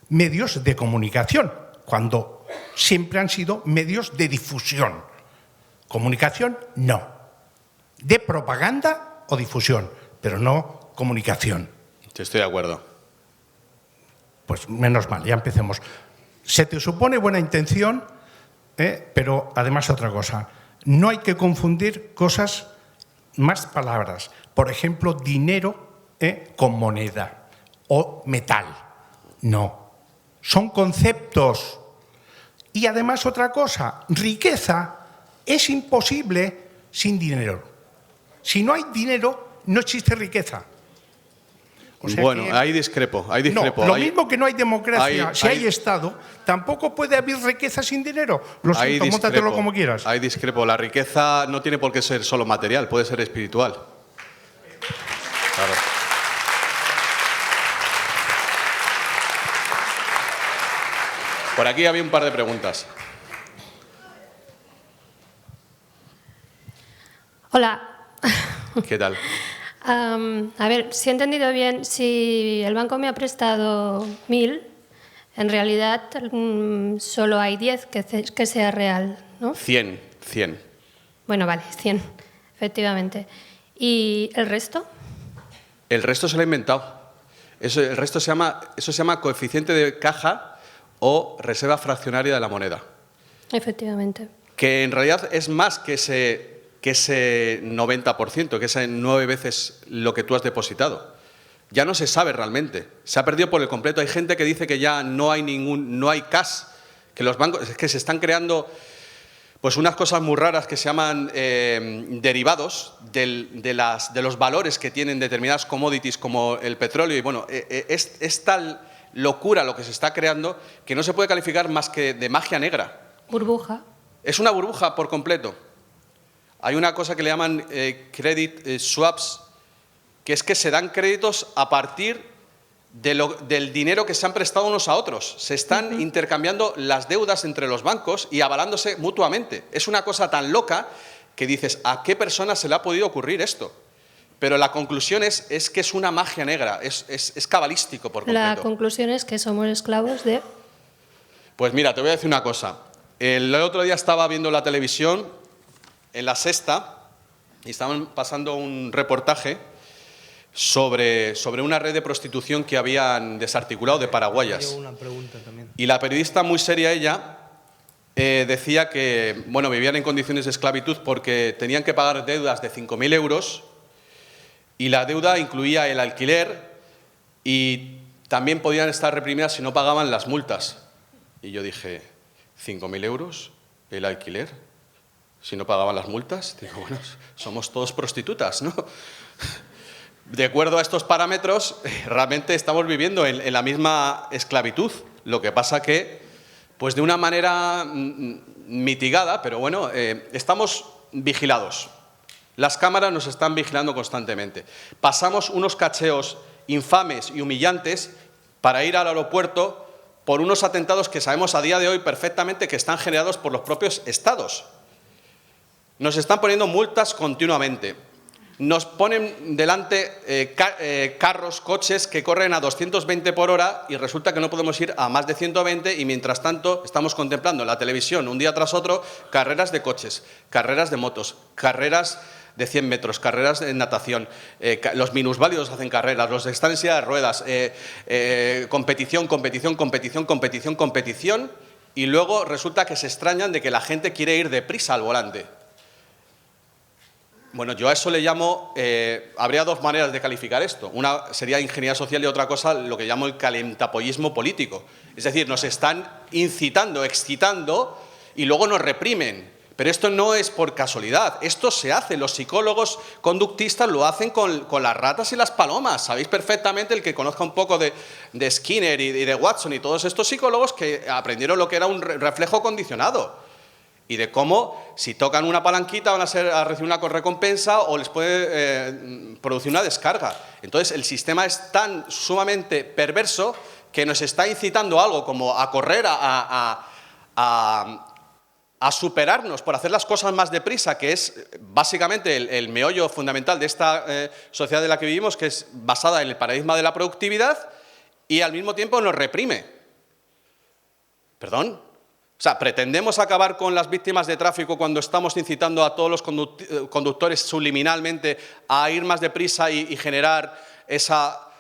medios de comunicación, cuando siempre han sido medios de difusión. Comunicación, no. De propaganda o difusión, pero no comunicación. Sí, estoy de acuerdo. Pues menos mal, ya empecemos. Se te supone buena intención, pero además otra cosa. No hay que confundir cosas, más palabras. Por ejemplo, dinero con moneda o metal. No. Son conceptos. Y además otra cosa, riqueza es imposible sin dinero. Si no hay dinero, no existe riqueza. O sea bueno, que- ahí discrepo, ahí discrepo. No, lo Ahí- mismo que no hay democracia, ahí- si hay ahí- Estado, tampoco puede haber riqueza sin dinero. Lo ahí siento, móntatelo discrepo, como quieras. Ahí discrepo. La riqueza no tiene por qué ser solo material, puede ser espiritual. Claro. Por aquí había un par de preguntas. Hola. ¿Qué tal? A ver, si he entendido bien, si el banco me ha prestado 1.000, en realidad solo hay 10 que sea real, ¿no? 100. Bueno, vale, 100, efectivamente. ¿Y el resto? El resto se lo ha inventado. Eso se llama coeficiente de caja o reserva fraccionaria de la moneda. Efectivamente. Que en realidad es más que ese 90%, que ese 9 veces lo que tú has depositado. Ya no se sabe realmente. Se ha perdido por el completo. Hay gente que dice que ya no hay cash, que los bancos, es que se están creando pues unas cosas muy raras que se llaman derivados de los valores que tienen determinadas commodities como el petróleo. Y bueno, es tal locura lo que se está creando que no se puede calificar más que de magia negra. Burbuja. Es una burbuja por completo. Hay una cosa que le llaman credit swaps, que es que se dan créditos a partir del dinero que se han prestado unos a otros. Se están intercambiando las deudas entre los bancos y avalándose mutuamente. Es una cosa tan loca que dices, ¿a qué persona se le ha podido ocurrir esto? Pero la conclusión es que es una magia negra, es cabalístico por completo. La conclusión es que somos esclavos de... Pues mira, te voy a decir una cosa. El otro día estaba viendo la televisión, en La Sexta, y estaban pasando un reportaje sobre una red de prostitución que habían desarticulado de paraguayas. Una pregunta también. Y la periodista, muy seria ella, decía que bueno, vivían en condiciones de esclavitud porque tenían que pagar deudas de 5.000 euros y la deuda incluía el alquiler y también podían estar reprimidas si no pagaban las multas. Y yo dije, ¿5.000 euros el alquiler? Si no pagaban las multas, digo, bueno, somos todos prostitutas, ¿no? De acuerdo a estos parámetros, realmente estamos viviendo en la misma esclavitud. Lo que pasa que, pues de una manera mitigada, pero bueno, estamos vigilados. Las cámaras nos están vigilando constantemente. Pasamos unos cacheos infames y humillantes para ir al aeropuerto por unos atentados que sabemos a día de hoy perfectamente que están generados por los propios estados. Nos están poniendo multas continuamente. Nos ponen delante carros, coches que corren a 220 por hora y resulta que no podemos ir a más de 120 y mientras tanto estamos contemplando en la televisión un día tras otro carreras de coches, carreras de motos, carreras de 100 metros, carreras de natación, los minusválidos hacen carreras, los que están en silla de ruedas, competición y luego resulta que se extrañan de que la gente quiere ir deprisa al volante. Bueno, yo a eso le llamo, habría dos maneras de calificar esto. Una sería ingeniería social y otra cosa lo que llamo el calentapollismo político. Es decir, nos están incitando, excitando y luego nos reprimen. Pero esto no es por casualidad, esto se hace. Los psicólogos conductistas lo hacen con las ratas y las palomas. Sabéis perfectamente, el que conozca un poco de Skinner y de Watson y todos estos psicólogos que aprendieron lo que era un reflejo condicionado. Y de cómo, si tocan una palanquita, van a recibir una recompensa o les puede producir una descarga. Entonces, el sistema es tan sumamente perverso que nos está incitando a algo como a correr, a superarnos por hacer las cosas más deprisa, que es básicamente el meollo fundamental de esta sociedad de la que vivimos, que es basada en el paradigma de la productividad, y al mismo tiempo nos reprime. ¿Perdón? O sea, ¿pretendemos acabar con las víctimas de tráfico cuando estamos incitando a todos los conductores subliminalmente a ir más deprisa y generar esa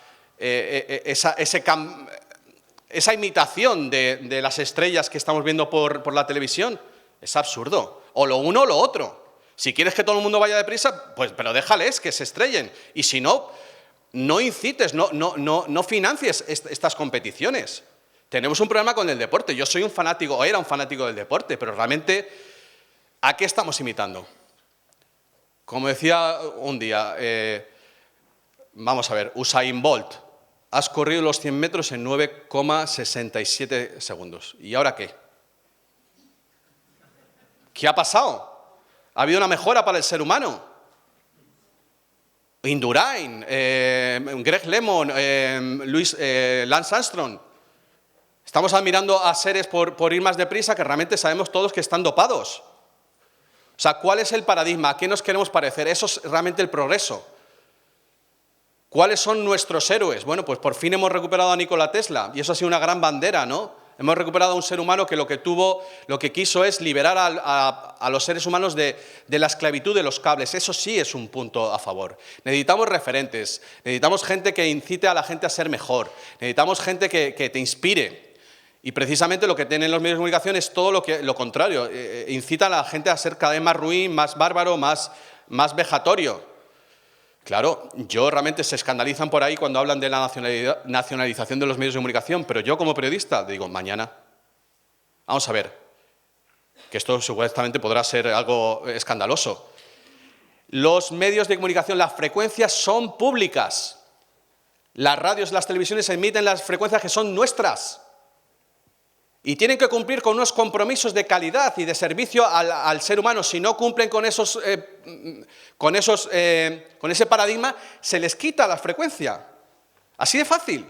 imitación de las estrellas que estamos viendo por la televisión? Es absurdo. O lo uno o lo otro. Si quieres que todo el mundo vaya deprisa, pues pero déjales que se estrellen. Y si no, no incites, no financies estas competiciones. Tenemos un problema con el deporte. Yo soy un fanático, o era un fanático del deporte, pero realmente, ¿a qué estamos imitando? Como decía un día, vamos a ver, Usain Bolt, Has corrido los 100 metros en 9,67 segundos. ¿Y ahora qué? ¿Qué ha pasado? ¿Ha habido una mejora para el ser humano? Indurain, Greg LeMond, Lance Armstrong. Estamos admirando a seres por ir más deprisa que realmente sabemos todos que están dopados. O sea, ¿cuál es el paradigma? ¿A qué nos queremos parecer? Eso es realmente el progreso. ¿Cuáles son nuestros héroes? Bueno, pues por fin hemos recuperado a Nikola Tesla y eso ha sido una gran bandera, ¿no? Hemos recuperado a un ser humano que lo que quiso es liberar a los seres humanos de la esclavitud de los cables. Eso sí es un punto a favor. Necesitamos referentes, necesitamos gente que incite a la gente a ser mejor, necesitamos gente que te inspire. Y precisamente lo que tienen los medios de comunicación es todo lo contrario. Incitan a la gente a ser cada vez más ruin, más bárbaro, más vejatorio. Claro, realmente se escandalizan por ahí cuando hablan de la nacionalización de los medios de comunicación, pero yo como periodista digo, mañana, vamos a ver, que esto supuestamente podrá ser algo escandaloso. Los medios de comunicación, las frecuencias son públicas. Las radios, las televisiones emiten las frecuencias que son nuestras. Y tienen que cumplir con unos compromisos de calidad y de servicio al ser humano. Si no cumplen con ese paradigma, se les quita la frecuencia. Así de fácil.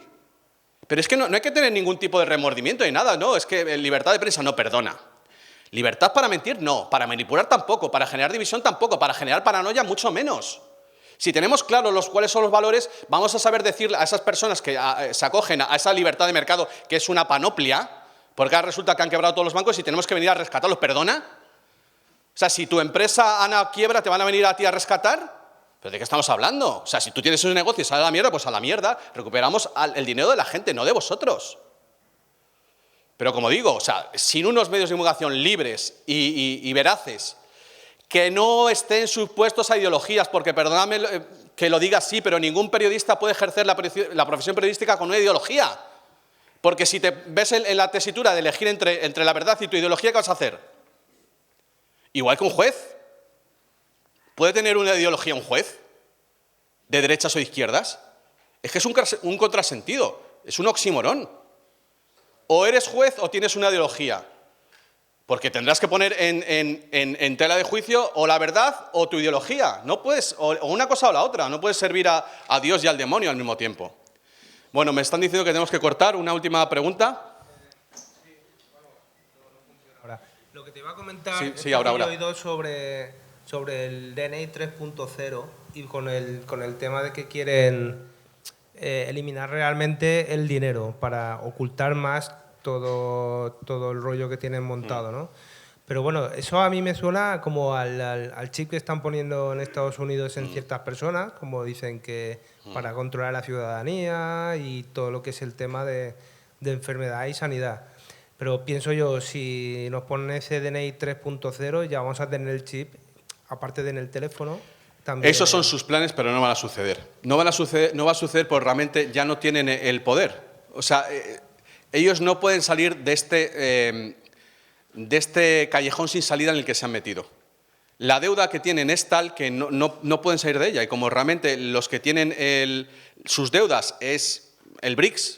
Pero es que no hay que tener ningún tipo de remordimiento ni nada, no. Es que libertad de prensa no perdona. Libertad para mentir, no. Para manipular tampoco. Para generar división tampoco. Para generar paranoia mucho menos. Si tenemos claros cuáles son los valores, vamos a saber decir a esas personas que se acogen a esa libertad de mercado, que es una panoplia. Porque ahora resulta que han quebrado todos los bancos y tenemos que venir a rescatarlos. ¿Perdona? O sea, si tu empresa Ana quiebra, ¿te van a venir a ti a rescatar? ¿Pero de qué estamos hablando? O sea, si tú tienes un negocio y sale a la mierda, pues a la mierda. Recuperamos el dinero de la gente, no de vosotros. Pero como digo, o sea, sin unos medios de comunicación libres y veraces, que no estén supuestos a ideologías, porque perdóname que lo diga así, pero ningún periodista puede ejercer la profesión periodística con una ideología. Porque si te ves en la tesitura de elegir entre la verdad y tu ideología, ¿qué vas a hacer? Igual que un juez. ¿Puede tener una ideología un juez? ¿De derechas o de izquierdas? Es que es un contrasentido, es un oxímoron. O eres juez o tienes una ideología. Porque tendrás que poner en tela de juicio o la verdad o tu ideología. No puedes, o una cosa o la otra. No puedes servir a Dios y al demonio al mismo tiempo. Bueno, me están diciendo que tenemos que cortar. Una última pregunta. Lo que te iba a comentar ahora. He oído sobre el DNI 3.0 y con el tema de que quieren eliminar realmente el dinero para ocultar más todo el rollo que tienen montado, ¿no? Pero bueno, eso a mí me suena como al chip que están poniendo en Estados Unidos en ciertas personas, como dicen que para controlar la ciudadanía y todo lo que es el tema de enfermedad y sanidad. Pero pienso yo, si nos ponen ese DNI 3.0, ya vamos a tener el chip, aparte de en el teléfono, también. Esos son sus planes, pero no van a suceder. No va a suceder porque realmente ya no tienen el poder. O sea, ellos no pueden salir de este callejón sin salida en el que se han metido. La deuda que tienen es tal que no pueden salir de ella. Y como realmente los que tienen sus deudas es el BRICS,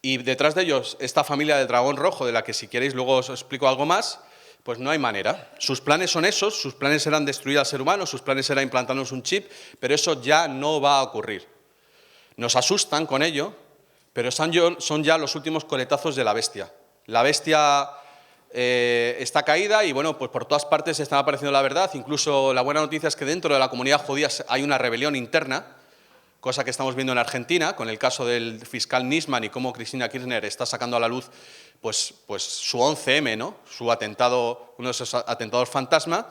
y detrás de ellos esta familia del dragón rojo, de la que si queréis luego os explico algo más, pues no hay manera. Sus planes son esos, sus planes eran destruir al ser humano, sus planes eran implantarnos un chip, pero eso ya no va a ocurrir. Nos asustan con ello, pero son ya los últimos coletazos de la bestia. La bestia está caída y bueno, pues por todas partes está apareciendo la verdad. Incluso la buena noticia es que dentro de la comunidad judía hay una rebelión interna, cosa que estamos viendo en Argentina, con el caso del fiscal Nisman y cómo Cristina Kirchner está sacando a la luz pues su 11M, ¿no? Su atentado, uno de esos atentados fantasma.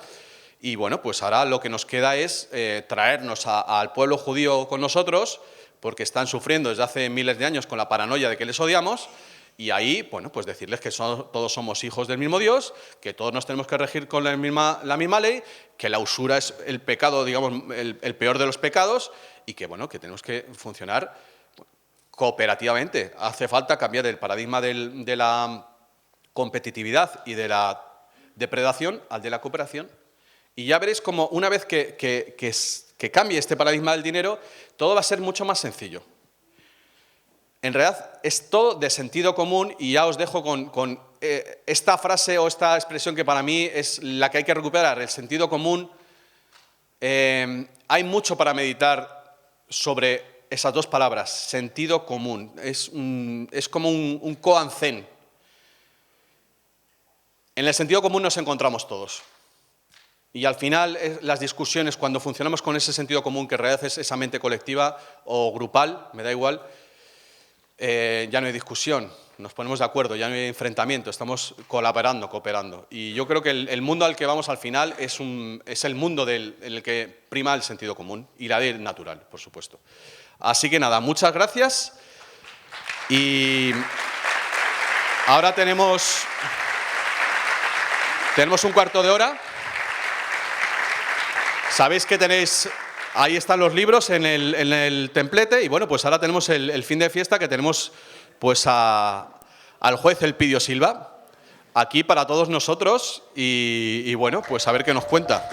Y bueno, pues ahora lo que nos queda es traernos al pueblo judío con nosotros, porque están sufriendo desde hace miles de años con la paranoia de que les odiamos. Y ahí, bueno, pues decirles que todos somos hijos del mismo Dios, que todos nos tenemos que regir con la misma ley, que la usura es el pecado, digamos, el peor de los pecados, y que, bueno, que tenemos que funcionar cooperativamente. Hace falta cambiar el paradigma de la competitividad y de la depredación al de la cooperación. Y ya veréis como una vez que cambie este paradigma del dinero, todo va a ser mucho más sencillo. en realidad es todo de sentido común, y ya os dejo con esta frase o esta expresión que para mí es la que hay que recuperar, el sentido común. Hay mucho para meditar sobre esas dos palabras, sentido común. Es como un koan zen. En el sentido común nos encontramos todos. Y al final, las discusiones, cuando funcionamos con ese sentido común, que en realidad es esa mente colectiva o grupal, me da igual, ya no hay discusión, nos ponemos de acuerdo, ya no hay enfrentamiento, estamos colaborando, cooperando. Y yo creo que el mundo al que vamos al final es el mundo en el que prima el sentido común y la ley natural, por supuesto. Así que nada, muchas gracias. Y ahora tenemos un cuarto de hora. Sabéis que tenéis, ahí están los libros en el templete, y bueno, pues ahora tenemos el fin de fiesta, que tenemos pues al juez Elpidio Silva aquí para todos nosotros, y bueno, pues a ver qué nos cuenta.